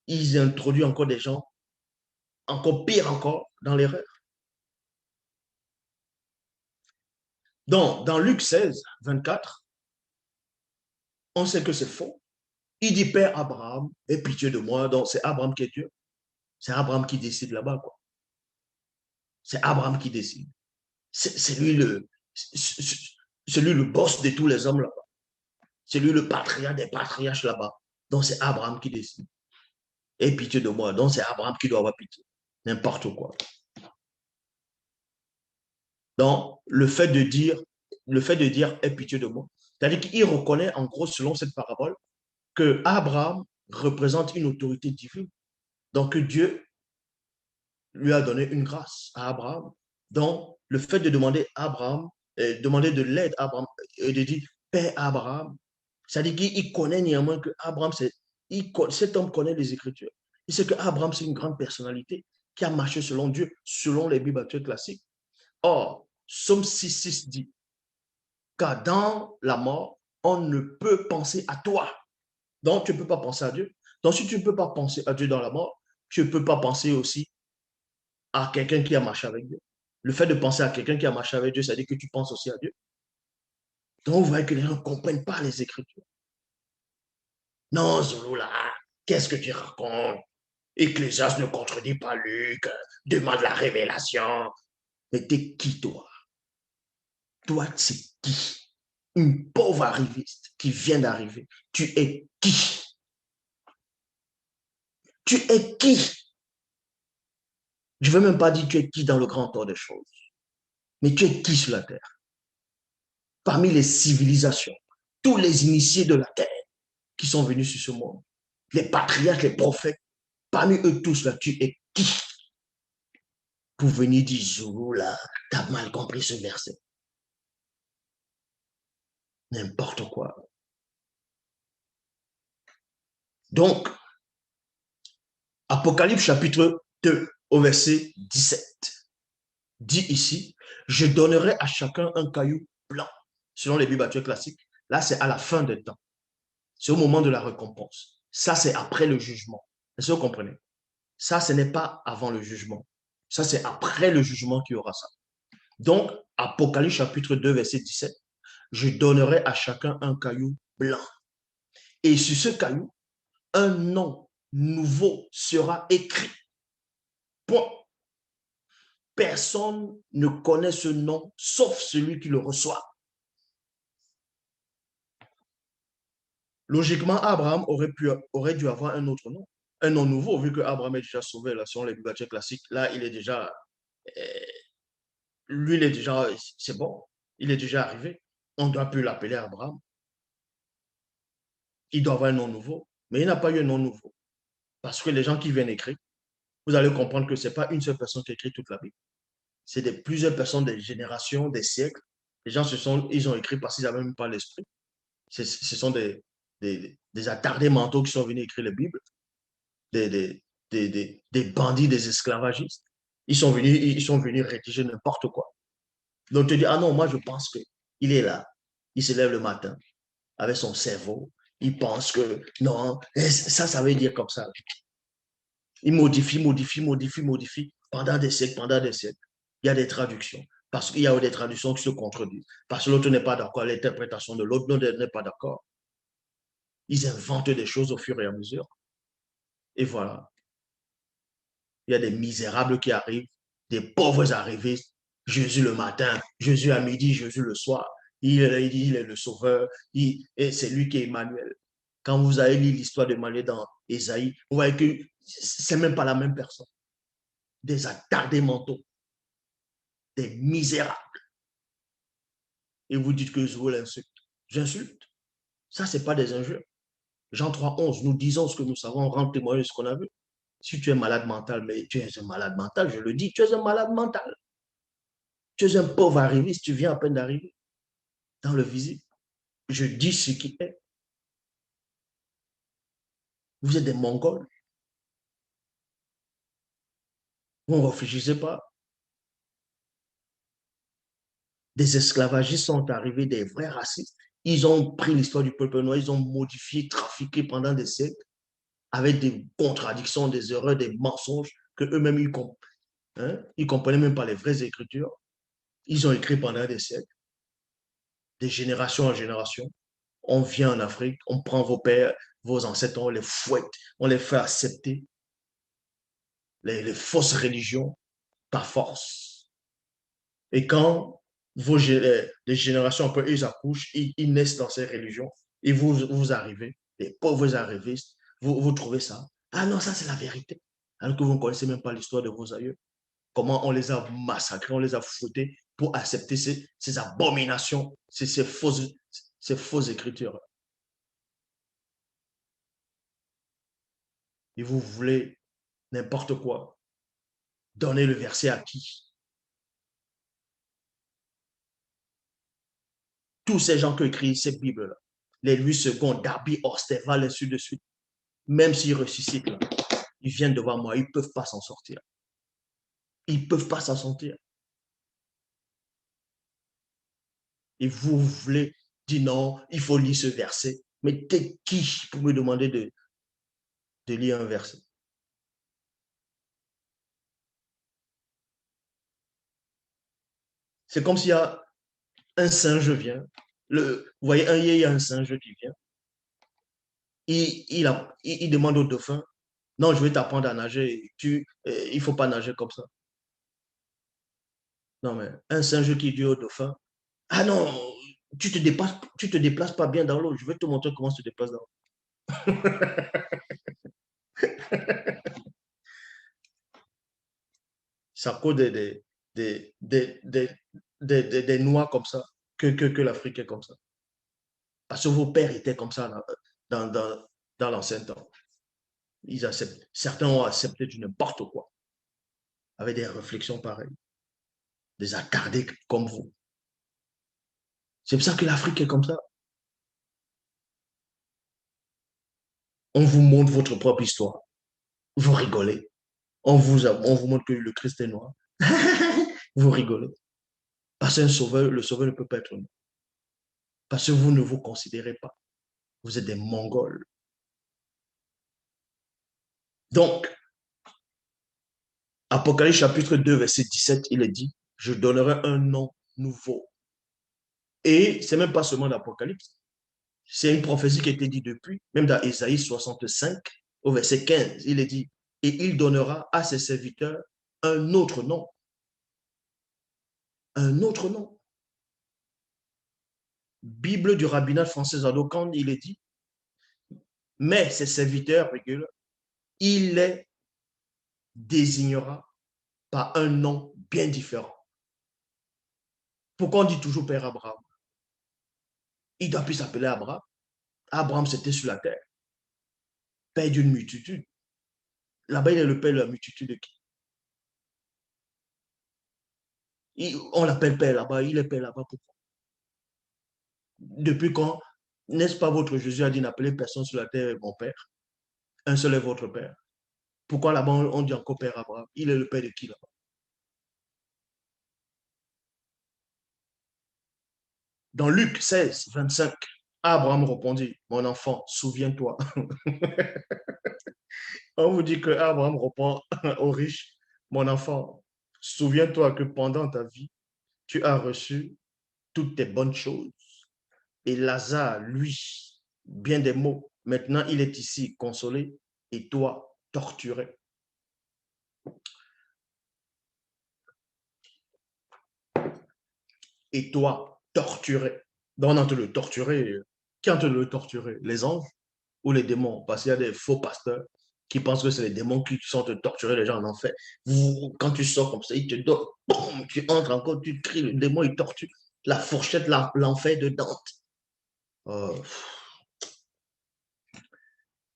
ils introduisent encore des gens, encore pire encore, dans l'erreur. Donc, dans Luc 16, 24, on sait que c'est faux. Il dit, Père Abraham, aie pitié de moi. Donc, c'est Abraham qui est Dieu. C'est Abraham qui décide là-bas, quoi. C'est Abraham qui décide. C'est lui le boss de tous les hommes là-bas. C'est lui le patriarche des patriarches là-bas. Donc, c'est Abraham qui décide. Aie pitié de moi. Donc, c'est Abraham qui doit avoir pitié. N'importe quoi. Donc, le fait de dire, aie pitié de moi, c'est-à-dire qu'il reconnaît, en gros, selon cette parabole, que Abraham représente une autorité divine. Donc, Dieu lui a donné une grâce à Abraham. Donc, le fait de demander à Abraham, demander de l'aide à Abraham, et de dire Père Abraham, c'est-à-dire qu'il connaît néanmoins que Abraham, cet homme connaît les Écritures. Il sait que Abraham, c'est une grande personnalité qui a marché selon Dieu, selon les Bibles actuelles classiques. Or, Psaume 6,6 dit, car dans la mort, on ne peut penser à toi. Donc, tu ne peux pas penser à Dieu. Donc, si tu ne peux pas penser à Dieu dans la mort, tu ne peux pas penser aussi à quelqu'un qui a marché avec Dieu. Le fait de penser à quelqu'un qui a marché avec Dieu, ça veut dire que tu penses aussi à Dieu. Donc, vous voyez que les gens ne comprennent pas les Écritures. Non, Zouloula, qu'est-ce que tu racontes? Ecclésiaste ne contredit pas Luc, demande la révélation. Mais t'es qui, toi? Toi, c'est qui? Une pauvre arriviste qui vient d'arriver. Tu es qui? Tu es qui? Je ne veux même pas dire tu es qui dans le grand ordre des choses. Mais tu es qui sur la terre? Parmi les civilisations, tous les initiés de la terre qui sont venus sur ce monde, les patriarches, les prophètes, parmi eux tous là, tu es qui? Pour venir dire, Zoulou, là, t'as mal compris ce verset. N'importe quoi. Donc, Apocalypse chapitre 2 au verset 17 dit ici, je donnerai à chacun un caillou blanc, selon les Bibles actuelles classiques. Là, c'est à la fin des temps. C'est au moment de la récompense. Ça, c'est après le jugement. Est-ce que vous comprenez? Ça, ce n'est pas avant le jugement. Ça, c'est après le jugement qu'il y aura ça. Donc, Apocalypse chapitre 2, verset 17, je donnerai à chacun un caillou blanc. Et sur ce caillou, un nom nouveau sera écrit. Point. Personne ne connaît ce nom, sauf celui qui le reçoit. Logiquement, Abraham aurait dû avoir un autre nom, un nom nouveau, vu que Abraham est déjà sauvé, là, selon les Bibles classiques. Là, il est déjà, lui, il est déjà, c'est bon, il est déjà arrivé. On ne doit plus l'appeler Abraham. Il doit avoir un nom nouveau, mais il n'a pas eu un nom nouveau. Parce que les gens qui viennent écrire, vous allez comprendre que ce n'est pas une seule personne qui écrit toute la Bible. C'est plusieurs personnes, des générations, des siècles. Les gens ils ont écrit parce qu'ils n'avaient même pas l'esprit. Ce sont des attardés mentaux qui sont venus écrire la Bible, des bandits, des esclavagistes. Ils sont venus rédiger n'importe quoi. Donc, tu dis, ah non, moi, je pense qu'il est là. Il se lève le matin avec son cerveau. Il pense que, non, ça veut dire comme ça. Il modifie pendant des siècles, pendant des siècles. Il y a des traductions. Parce qu'il y a des traductions qui se contredisent. Parce que l'autre n'est pas d'accord, l'interprétation de l'autre n'est pas d'accord. Ils inventent des choses au fur et à mesure. Et voilà. Il y a des misérables qui arrivent, des pauvres arrivistes, Jésus le matin, Jésus à midi, Jésus le soir. il est le sauveur, et c'est lui qui est Emmanuel. Quand vous avez lu l'histoire de Emmanuel dans Ésaïe, vous voyez que c'est même pas la même personne. Des attardés mentaux, des misérables. Et vous dites que je vous l'insulte. J'insulte. Ça, ce n'est pas des injures. Jean 3,11, nous disons ce que nous savons, on rend témoignage de ce qu'on a vu. Si tu es malade mental, mais tu es un malade mental, je le dis, tu es un malade mental. Tu es un pauvre arriviste, tu viens à peine d'arriver dans le visible. Je dis ce qui est. Vous êtes des Mongols. Vous ne réfléchissez pas. Des esclavagistes sont arrivés, des vrais racistes. Ils ont pris l'histoire du peuple noir, ils ont modifié, trafiqué pendant des siècles avec des contradictions, des erreurs, des mensonges que eux-mêmes ils comprenaient même pas les vraies écritures. Ils ont écrit pendant des siècles, de génération en génération. On vient en Afrique, on prend vos pères, vos ancêtres, on les fouette, on les fait accepter les fausses religions par force. Et quand les générations après, ils accouchent, ils naissent dans ces religions, et vous arrivez, les pauvres arrivistes, vous trouvez ça. Ah non, ça c'est la vérité. Alors que vous ne connaissez même pas l'histoire de vos aïeux. Comment on les a massacrés, on les a fouettés pour accepter ces abominations, ces fausses écritures. Et vous voulez n'importe quoi. Donner le verset à qui? Tous ces gens qui écrivent cette Bible-là, les Louis II, Darby, Orsteval, ainsi de suite, même s'ils ressuscitent là, ils viennent devant moi, ils ne peuvent pas s'en sortir. Ils ne peuvent pas s'en sortir. Et vous voulez dire non, il faut lire ce verset. Mais t'es qui pour me demander de lire un verset? C'est comme s'il y a un singe vient. Vous voyez, il y a un singe qui vient. Il demande au dauphin, non, je vais t'apprendre à nager. Il ne faut pas nager comme ça. Non, mais un singe qui dit au dauphin, ah non, tu te déplaces pas bien dans l'eau. Je vais te montrer comment tu te déplaces dans l'eau. C'est à cause des noix comme ça que l'Afrique est comme ça. Parce que vos pères étaient comme ça dans, dans, dans l'ancien temps. Certains ont accepté du n'importe quoi, avec des réflexions pareilles, des attardés comme vous. C'est pour ça que l'Afrique est comme ça. On vous montre votre propre histoire. Vous rigolez. On vous montre que le Christ est noir. Vous rigolez. Parce qu'un sauveur, le sauveur ne peut pas être noir. Parce que vous ne vous considérez pas. Vous êtes des Mongols. Donc, Apocalypse chapitre 2, verset 17, il est dit, je donnerai un nom nouveau. Et c'est même pas seulement l'Apocalypse. C'est une prophétie qui a été dite depuis, même dans Ésaïe 65, au verset 15, il est dit, et il donnera à ses serviteurs un autre nom. Un autre nom. Bible du rabbinat français Zadokan, il est dit, mais ses serviteurs, il les désignera par un nom bien différent. Pourquoi on dit toujours Père Abraham? Il doit plus s'appeler Abraham. Abraham, c'était sur la terre. Père d'une multitude. Là-bas, il est le père de la multitude de qui? On l'appelle père là-bas, il est père là-bas. Pourquoi? Depuis quand, n'est-ce pas votre Jésus a dit n'appelez personne sur la terre mon père? Un seul est votre père. Pourquoi là-bas on dit encore père Abraham? Il est le père de qui là-bas? Dans Luc 16, 25, Abraham répondit, mon enfant, souviens-toi. On vous dit que Abraham répond aux riches, mon enfant, souviens-toi que pendant ta vie, tu as reçu toutes tes bonnes choses. Et Lazare, lui, bien des mots, maintenant il est ici consolé et toi torturé. Et toi torturé. Donc, on est en train de le torturer. Qui est en train de le torturer? Les anges ou les démons? Parce qu'il y a des faux pasteurs qui pensent que c'est les démons qui sont en train de torturer les gens en enfer. Quand tu sors comme ça, ils te donnent, boum, tu entres encore, tu cries, le démon, il torture. La fourchette, l'enfer de Dante. Oh,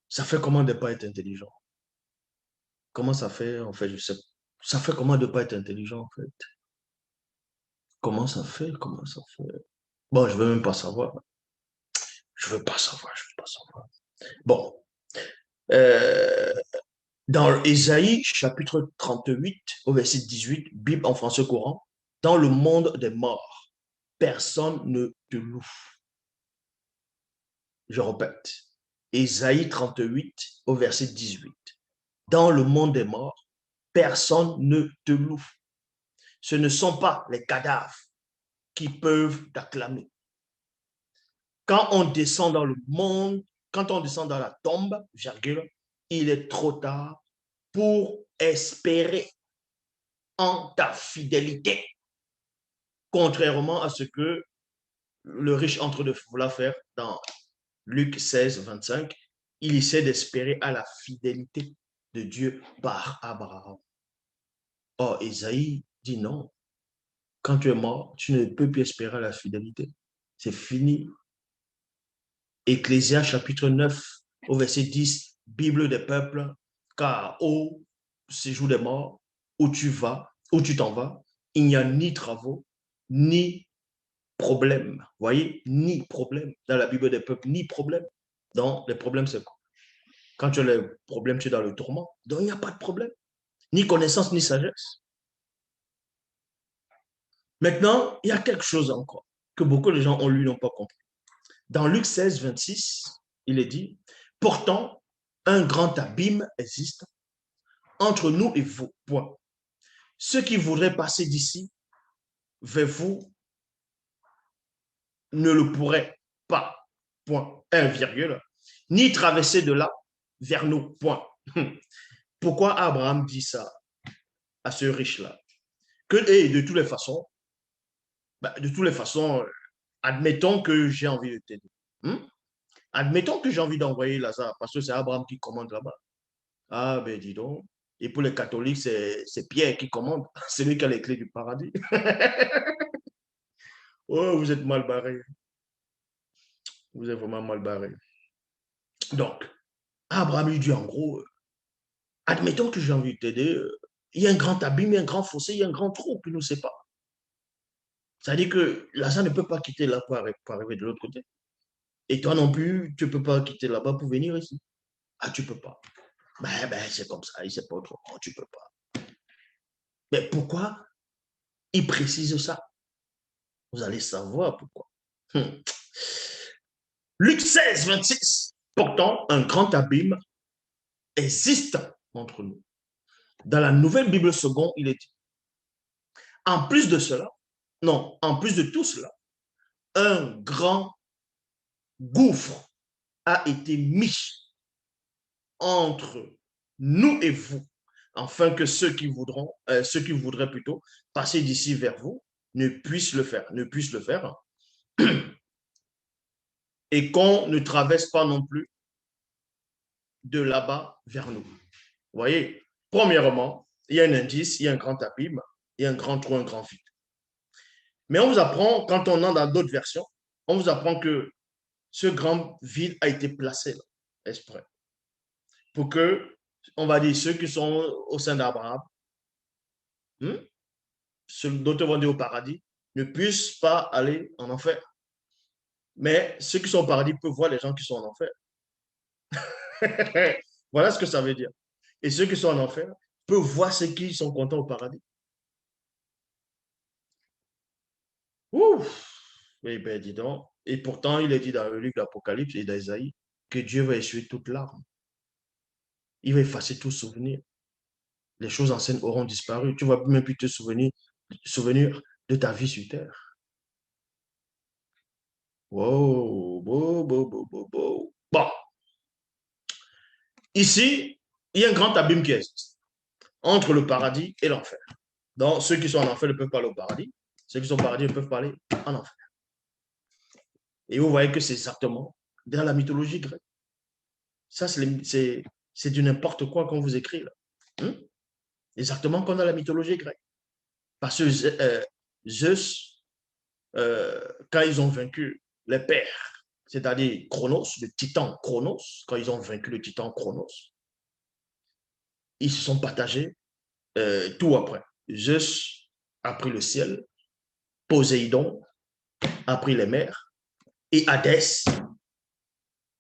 ça fait comment de ne pas être intelligent? Comment ça fait, en fait, je sais. Ça fait comment de ne pas être intelligent, en fait? Comment ça fait? Comment ça fait? Bon, je ne veux même pas savoir. Je ne veux pas savoir, je ne veux pas savoir. Bon, euh, dans Ésaïe, chapitre 38, au verset 18, Bible en français courant, dans le monde des morts, personne ne te loue. Je répète, Ésaïe 38, au verset 18, dans le monde des morts, personne ne te loue. Ce ne sont pas les cadavres qui peuvent t'acclamer. Quand on descend dans le monde, quand on descend dans la tombe, virgule, il est trop tard pour espérer en ta fidélité, contrairement à ce que le riche entre de vouloir faire dans Luc 16, 25. Il essaie d'espérer à la fidélité de Dieu par Abraham. Or, Isaïe dit non. Quand tu es mort, tu ne peux plus espérer à la fidélité. C'est fini. Ecclésias chapitre 9, au verset 10, Bible des peuples, car au séjour des morts, où tu vas, où tu t'en vas, il n'y a ni travaux, ni problème. Voyez, ni problème. Dans la Bible des peuples, ni problème. Donc, les problèmes, c'est quoi? Quand tu as les problèmes, tu es dans le tourment. Donc, il n'y a pas de problème. Ni connaissance, ni sagesse. Maintenant, il y a quelque chose encore que beaucoup de gens ont lu, n'ont pas compris. Dans Luc 16, 26, il est dit, pourtant, un grand abîme existe entre nous et vous. Point. Ceux qui voudraient passer d'ici vers vous ne le pourraient pas. Point. Un virgule. Ni traverser de là vers nous. Point. Pourquoi Abraham dit ça à ce riche-là? Que, et de toutes les façons, admettons que j'ai envie de t'aider. Admettons que j'ai envie d'envoyer Lazare, parce que c'est Abraham qui commande là-bas. Ah, ben dis donc. Et pour les catholiques, c'est Pierre qui commande. C'est lui qui a les clés du paradis. Oh, vous êtes mal barré. Vous êtes vraiment mal barré. Donc, Abraham lui dit en gros, admettons que j'ai envie de t'aider. Il y a un grand abîme, il y a un grand fossé, il y a un grand trou qui nous sépare. C'est-à-dire que Lazare ne peut pas quitter là pour arriver de l'autre côté. Et toi non plus, tu ne peux pas quitter là-bas pour venir ici. Ah, tu ne peux pas. C'est comme ça, il ne sait pas autrement, tu ne peux pas. Mais pourquoi il précise ça? Vous allez savoir pourquoi. Luc 16, 26. Pourtant, un grand abîme existe entre nous. Dans la nouvelle Bible seconde, il est dit, en plus de cela, non, en plus de tout cela, un grand gouffre a été mis entre nous et vous, afin que ceux qui voudraient plutôt passer d'ici vers vous ne puissent le faire, et qu'on ne traverse pas non plus de là-bas vers nous. Vous voyez, premièrement, il y a un indice, il y a un grand abîme, il y a un grand trou, un grand vide. Mais on vous apprend, quand on entre dans d'autres versions, on vous apprend que ce grand vide a été placé là, exprès, pour que, on va dire, ceux qui sont au sein d'Abraham, ceux d'autres vont dire au paradis, ne puissent pas aller en enfer. Mais ceux qui sont au paradis peuvent voir les gens qui sont en enfer. Voilà ce que ça veut dire. Et ceux qui sont en enfer peuvent voir ceux qui sont contents au paradis. Ouf! Eh bien, dis donc. Et pourtant, il est dit dans le livre d'Apocalypse et d'Isaïe que Dieu va essuyer toute larme. Il va effacer tout souvenir. Les choses anciennes auront disparu. Tu ne vas même plus te souvenir de ta vie sur terre. Wow, wow, wow, wow, wow, wow. Bon, ici, il y a un grand abîme qui existe entre le paradis et l'enfer. Donc, ceux qui sont en enfer ne peuvent pas aller au paradis. Ceux qui sont au paradis ne peuvent pas aller en enfer. Et vous voyez que c'est exactement dans la mythologie grecque. Ça, c'est du n'importe quoi qu'on vous écrit là. Hein? Exactement comme dans la mythologie grecque. Parce que Zeus, quand ils ont vaincu les pères, c'est-à-dire Chronos, le titan Chronos, quand ils ont vaincu le titan Chronos, ils se sont partagés tout après. Zeus a pris le ciel, Poséidon a pris les mers et Hadès,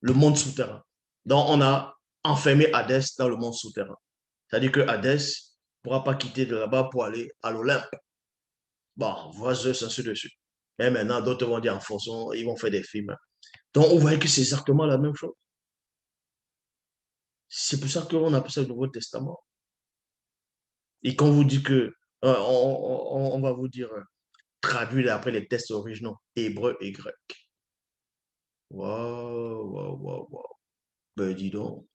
le monde souterrain. Donc, on a enfermé Hadès dans le monde souterrain. C'est-à-dire que Hadès ne pourra pas quitter de là-bas pour aller à l'Olympe. Bon, voilà Zeus, ainsi de suite. Et maintenant, d'autres vont dire en fonction, ils vont faire des films. Donc, on voit que c'est exactement la même chose. C'est pour ça qu'on appelle ça le Nouveau Testament. Et quand on vous dit que, on va vous dire, traduire après les textes originaux, hébreu et grec. Waouh, waouh, waouh, waouh. Ben, dis donc,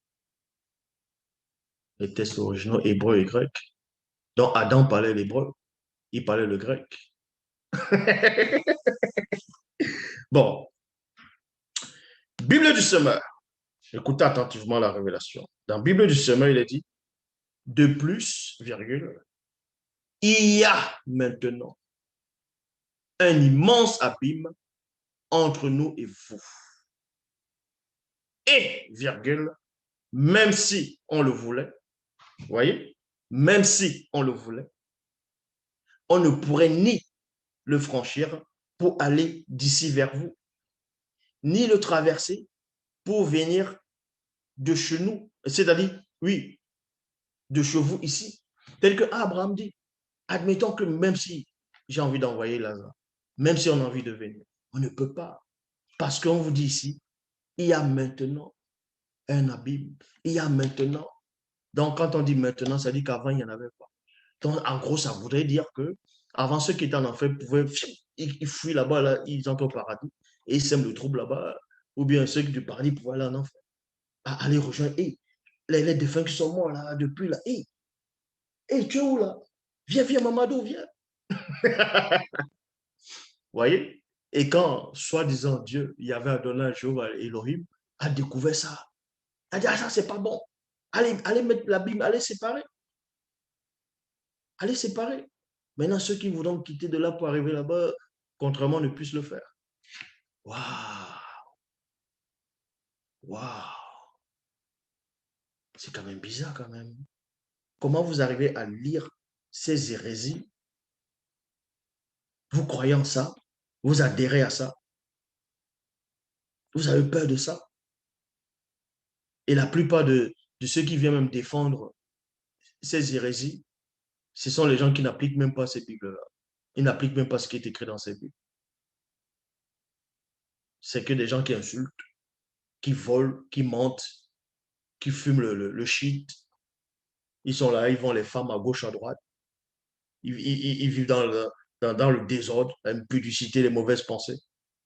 les textes originaux, hébreu et grec. Donc, Adam parlait l'hébreu, il parlait le grec. Bon, Bible du semeur. Écoutez attentivement la révélation. Dans Bible du semeur, il est dit, de plus, virgule, il y a maintenant un immense abîme entre nous et vous. Et, virgule, même si on le voulait, vous voyez, même si on le voulait, on ne pourrait ni le franchir pour aller d'ici vers vous, ni le traverser pour venir de chez nous, c'est-à-dire, oui, de chez vous ici. Tel que Abraham dit, admettons que même si j'ai envie d'envoyer Lazare, même si on a envie de venir, on ne peut pas. Parce qu'on vous dit ici, il y a maintenant un abîme. Il y a maintenant. Donc, quand on dit maintenant, ça dit qu'avant, il n'y en avait pas. Donc, en gros, ça voudrait dire que avant, ceux qui étaient en enfer pouvaient, ils fuient là-bas, là, ils entrent au paradis et ils sèment le trouble là-bas. Ou bien ceux qui du paradis pouvaient aller en enfer. Aller rejoindre, hey, les défunts qui sont morts là, depuis là, hey, hey, tu es où là? Viens, viens, Mamadou, viens. Voyez? Et quand, soi-disant Dieu, il y avait Adonai, Jéhovah, Elohim, a découvert ça, a dit, ah, ça, c'est pas bon. Allez, allez mettre la Bible, allez séparer. Allez séparer. Maintenant, ceux qui voudront quitter de là pour arriver là-bas, contrairement, ne puissent le faire. Waouh! Waouh! C'est quand même bizarre, quand même. Comment vous arrivez à lire ces hérésies? Vous croyez en ça? Vous adhérez à ça? Vous avez peur de ça? Et la plupart de ceux qui viennent même défendre ces hérésies, ce sont les gens qui n'appliquent même pas ces Bibles-là. Ils n'appliquent même pas ce qui est écrit dans ces Bibles. C'est que des gens qui insultent, qui volent, qui mentent, qui fument le shit. Ils sont là, ils vont les femmes à gauche, à droite. Ils vivent dans le désordre, l'impudicité, les mauvaises pensées.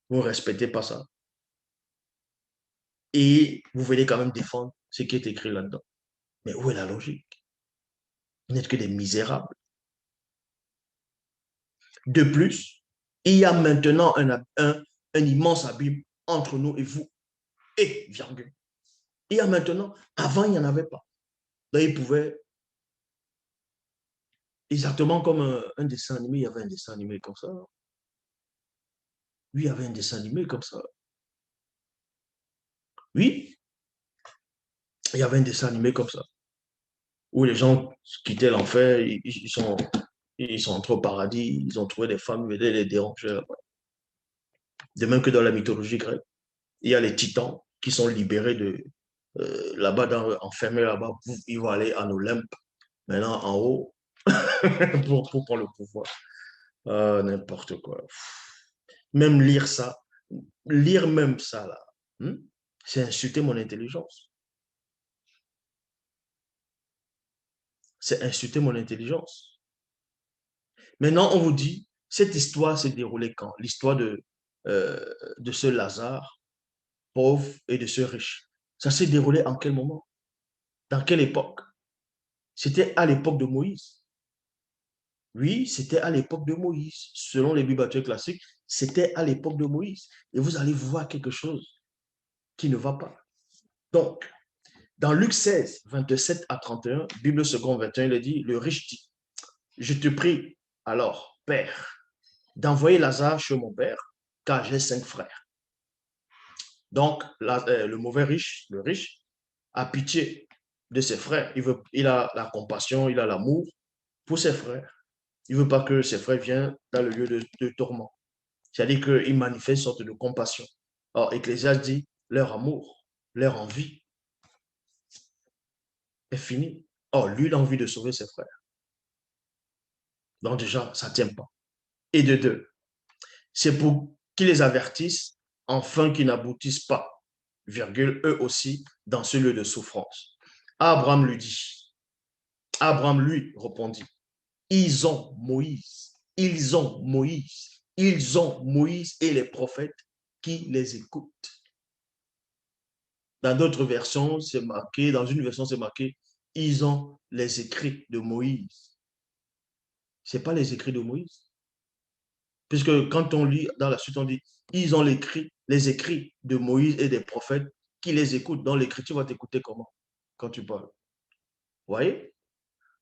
Vous ne respectez pas ça. Et vous venez quand même défendre ce qui est écrit là-dedans. Mais où est la logique? Vous n'êtes que des misérables. De plus, il y a maintenant un immense abîme entre nous et vous. Et, virgule. Il y a maintenant, avant, il n'y en avait pas. Là, ils pouvaient, exactement comme un dessin animé, il y avait un dessin animé comme ça. Oui, il y avait un dessin animé comme ça. Oui, il y avait un dessin animé comme ça. Où les gens quittaient l'enfer, ils sont entrés au paradis, ils ont trouvé des femmes, ils venaient les déranger là-bas. De même que dans la mythologie grecque, il y a les titans qui sont libérés de là-bas, enfermés là-bas, ils vont aller en Olympe, maintenant en haut, pour prendre le pouvoir. N'importe quoi. Même lire ça, lire même ça là, c'est insulter mon intelligence. C'est insulter mon intelligence. Maintenant, on vous dit, cette histoire s'est déroulée quand? L'histoire de ce Lazare, pauvre, et de ce riche. Ça s'est déroulé en quel moment? Dans quelle époque? C'était à l'époque de Moïse. Oui, c'était à l'époque de Moïse. Selon les Bibles actuelles classiques, c'était à l'époque de Moïse. Et vous allez voir quelque chose qui ne va pas. Donc, dans Luc 16, 27 à 31, Bible seconde 21, il est dit, le riche dit, je te prie alors, Père, d'envoyer Lazare chez mon père, car j'ai 5 frères. Donc, le mauvais riche, le riche, a pitié de ses frères. Il a la compassion, il a l'amour pour ses frères. Il ne veut pas que ses frères viennent dans le lieu de tourment. C'est-à-dire qu'il manifeste une sorte de compassion. Or, Ecclésiaste dit, leur amour, leur envie est fini. Or, lui, il a envie de sauver ses frères. Donc déjà, ça ne tient pas. Et de deux, c'est pour qu'ils les avertissent, afin qu'ils n'aboutissent pas, virgule, eux aussi, dans ce lieu de souffrance. Abraham lui dit, Abraham lui répondit, ils ont Moïse, ils ont Moïse, ils ont Moïse et les prophètes qui les écoutent. Dans d'autres versions, c'est marqué, dans une version, c'est marqué, ils ont les écrits de Moïse. Ce n'est pas les écrits de Moïse. Puisque quand on lit dans la suite, on dit, ils ont les écrits de Moïse et des prophètes qui les écoutent. Dans l'écriture, va t'écouter comment quand tu parles. Vous voyez?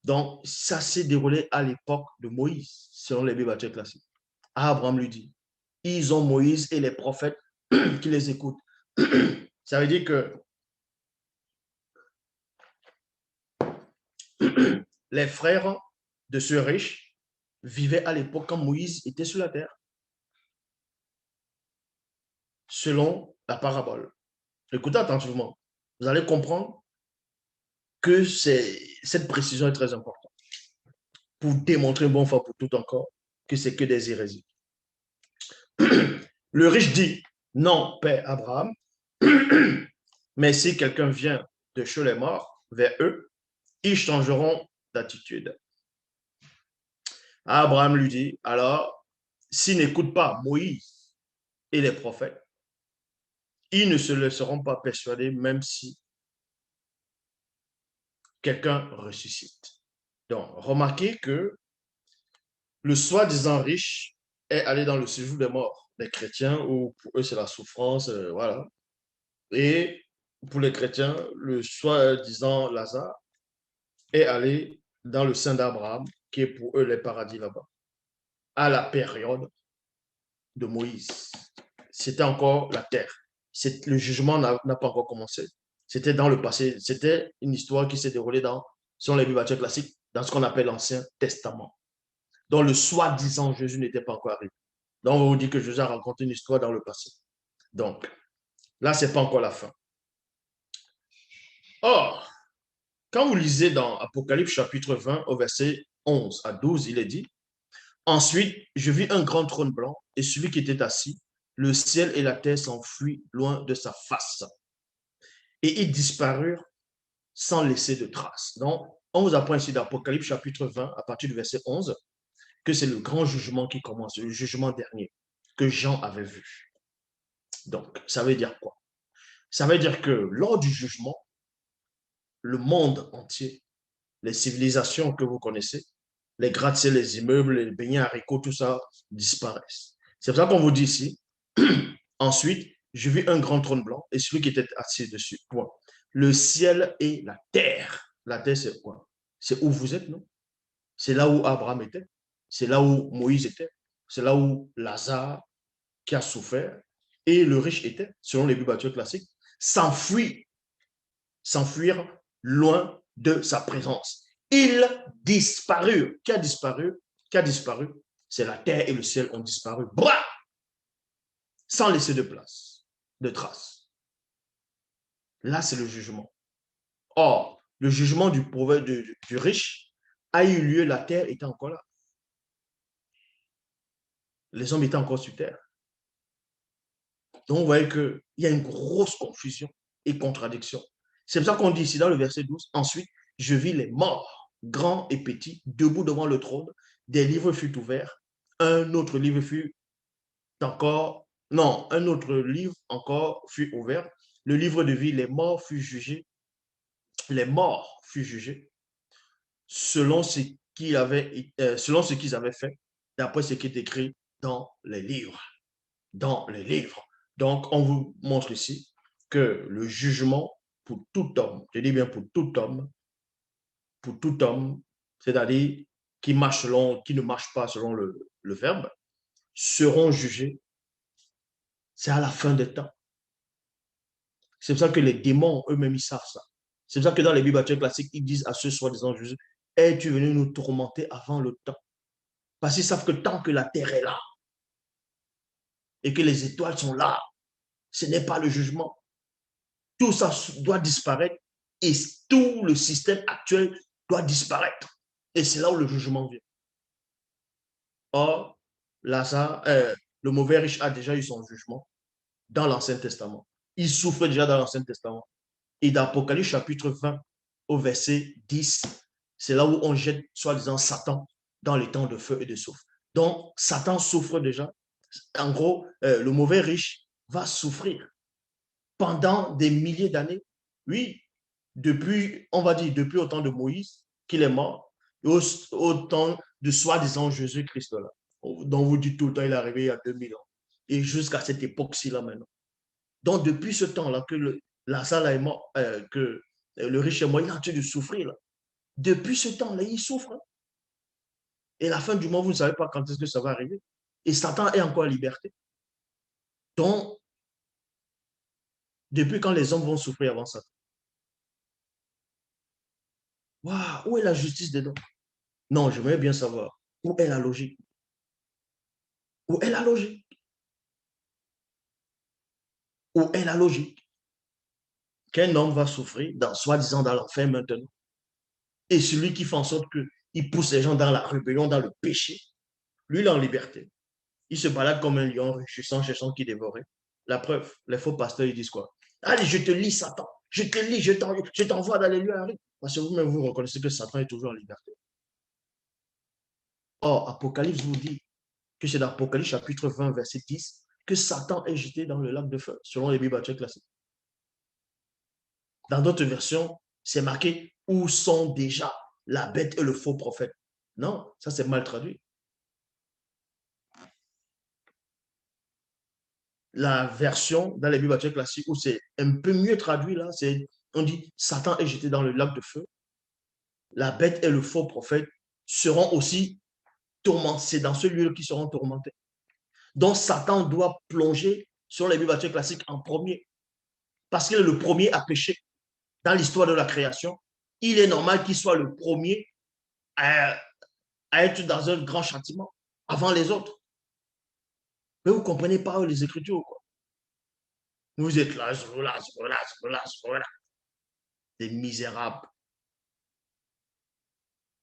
Donc, ça s'est déroulé à l'époque de Moïse, selon les Bibles classiques. Abraham lui dit, ils ont Moïse et les prophètes qui les écoutent. Ça veut dire que les frères de ce riche vivaient à l'époque quand Moïse était sur la terre, selon la parabole. Écoutez attentivement. Vous allez comprendre que cette précision est très importante pour démontrer une bonne fois pour tout encore que c'est que des hérésies. Le riche dit, non, Père Abraham, mais si quelqu'un vient de chez les morts vers eux, ils changeront d'attitude. Abraham lui dit, alors, s'ils n'écoutent pas Moïse et les prophètes, ils ne se laisseront pas persuader même si quelqu'un ressuscite. Donc, remarquez que le soi-disant riche est allé dans le séjour des morts. Les chrétiens, ou pour eux, c'est la souffrance, voilà. Et pour les chrétiens, le soi-disant Lazare est allé dans le sein d'Abraham, qui est pour eux les paradis là-bas, à la période de Moïse. C'était encore la terre. Le jugement n'a pas encore commencé. C'était dans le passé. C'était une histoire qui s'est déroulée selon les Bibles classiques, dans ce qu'on appelle l'Ancien Testament, dont le soi-disant Jésus n'était pas encore arrivé. Donc, on va vous dire que Jésus a raconté une histoire dans le passé. Donc, là, ce n'est pas encore la fin. Or, quand vous lisez dans Apocalypse chapitre 20, au verset 11 à 12, il est dit, ensuite, je vis un grand trône blanc et celui qui était assis, le ciel et la terre s'enfuient loin de sa face. Et ils disparurent sans laisser de traces. Donc, on vous apprend ici d'Apocalypse chapitre 20, à partir du verset 11, que c'est le grand jugement qui commence, le jugement dernier que Jean avait vu. Donc, ça veut dire quoi? Ça veut dire que lors du jugement, le monde entier, les civilisations que vous connaissez, les gratte-ciels, les immeubles, les beignets haricots, tout ça disparaissent. C'est pour ça qu'on vous dit ici, ensuite, je vis un grand trône blanc et celui qui était assis dessus. Point. Le ciel et la terre. La terre, c'est quoi? C'est où vous êtes, non? C'est là où Abraham était. C'est là où Moïse était. C'est là où Lazare, qui a souffert, et le riche était, selon les Bibles classiques, s'enfuir loin de sa présence. Ils disparurent. Qui a disparu? Qui a disparu? C'est la terre et le ciel ont disparu. Blah! Sans laisser de place, de traces. Là, c'est le jugement. Or, le jugement du pauvre, du riche a eu lieu, la terre était encore là. Les hommes étaient encore sur terre. Donc, vous voyez qu'il y a une grosse confusion et contradiction. C'est pour ça qu'on dit ici dans le verset 12, ensuite, je vis les morts, grands et petits, debout devant le trône. Des livres furent ouverts. Un autre livre fut encore, non, un autre livre encore fut ouvert. Le livre de vie, les morts furent jugés selon ce selon ce qu'ils avaient fait, d'après ce qui est écrit dans les livres. Dans les livres. Donc, on vous montre ici que le jugement pour tout homme, je dis bien pour tout homme, c'est-à-dire qui ne marche pas selon le verbe, seront jugés. C'est à la fin des temps. C'est pour ça que les démons eux-mêmes, ils savent ça. C'est pour ça que dans les Bibles classiques, ils disent à ceux soi-disant Jésus, es-tu venu nous tourmenter avant le temps? Parce qu'ils savent que tant que la terre est là et que les étoiles sont là, ce n'est pas le jugement. Tout ça doit disparaître et tout le système actuel doit disparaître. Et c'est là où le jugement vient. Or, Lazare, le mauvais riche a déjà eu son jugement dans l'Ancien Testament. Il souffre déjà dans l'Ancien Testament. Et dans Apocalypse chapitre 20 au verset 10, c'est là où on jette soi-disant Satan dans les temps de feu et de souffle. Donc, Satan souffre déjà. En gros, le mauvais riche va souffrir pendant des milliers d'années. Oui, depuis, on va dire, depuis au temps de Moïse, qu'il est mort, et au temps de soi-disant Jésus-Christ, là, dont vous dites tout le temps, il est arrivé il y a 2000 ans. Et jusqu'à cette époque-ci, là, maintenant. Donc, depuis ce temps-là, que Lazare est mort, que le riche est mort, il est en train de souffrir. Là. Depuis ce temps-là, il souffre. Hein. Et la fin du mois, vous ne savez pas quand est-ce que ça va arriver. Et Satan est encore en liberté. Donc, depuis quand les hommes vont souffrir avant Satan? Waouh, où est la justice dedans? Non, j'aimerais bien savoir. Où est la logique? Où est la logique? Où est la logique? Qu'un homme va souffrir, soi-disant dans l'enfer maintenant. Et celui qui fait en sorte qu'il pousse les gens dans la rébellion, dans le péché, lui, il est en liberté. Il se balade comme un lion, cherchant qui dévorait. La preuve, les faux pasteurs, ils disent quoi? Allez, je te lis, Satan. Je te lis, je t'envoie dans les lieux arides. Parce que vous-même, vous reconnaissez que Satan est toujours en liberté. Or, Apocalypse vous dit que c'est dans Apocalypse chapitre 20, verset 10, que Satan est jeté dans le lac de feu, selon les Bibles classiques. Dans d'autres versions, c'est marqué où sont déjà la bête et le faux prophète. Non, ça c'est mal traduit. La version dans les Bibles classiques où c'est un peu mieux traduit, là, c'est on dit Satan est jeté dans le lac de feu. La bête et le faux prophète seront aussi tourmentés. C'est dans ce lieu qu'ils seront tourmentés. Donc Satan doit plonger sur les Bibles classiques en premier. Parce qu'il est le premier à pécher dans l'histoire de la création. Il est normal qu'il soit le premier à être dans un grand châtiment avant les autres. Mais vous ne comprenez pas les Écritures, quoi. Vous êtes là, des misérables.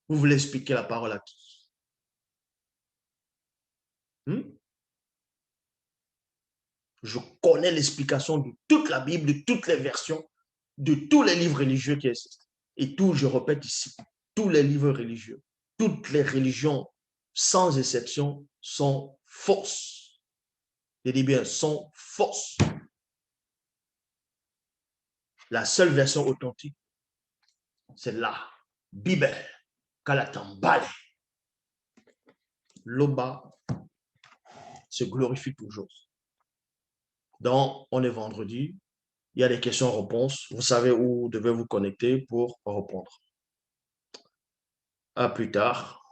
Vous voulez expliquer la parole à qui? Je connais l'explication de toute la Bible, de toutes les versions, de tous les livres religieux qui existent. Et tout, je répète ici, tous les livres religieux, toutes les religions, sans exception, sont fausses. Je dis bien, sont fausses. La seule version authentique, c'est la Bible. Kalatambale. L'Oba se glorifie toujours. Donc, on est vendredi. Il y a des questions-réponses. Vous savez où devez vous connecter pour répondre. À plus tard.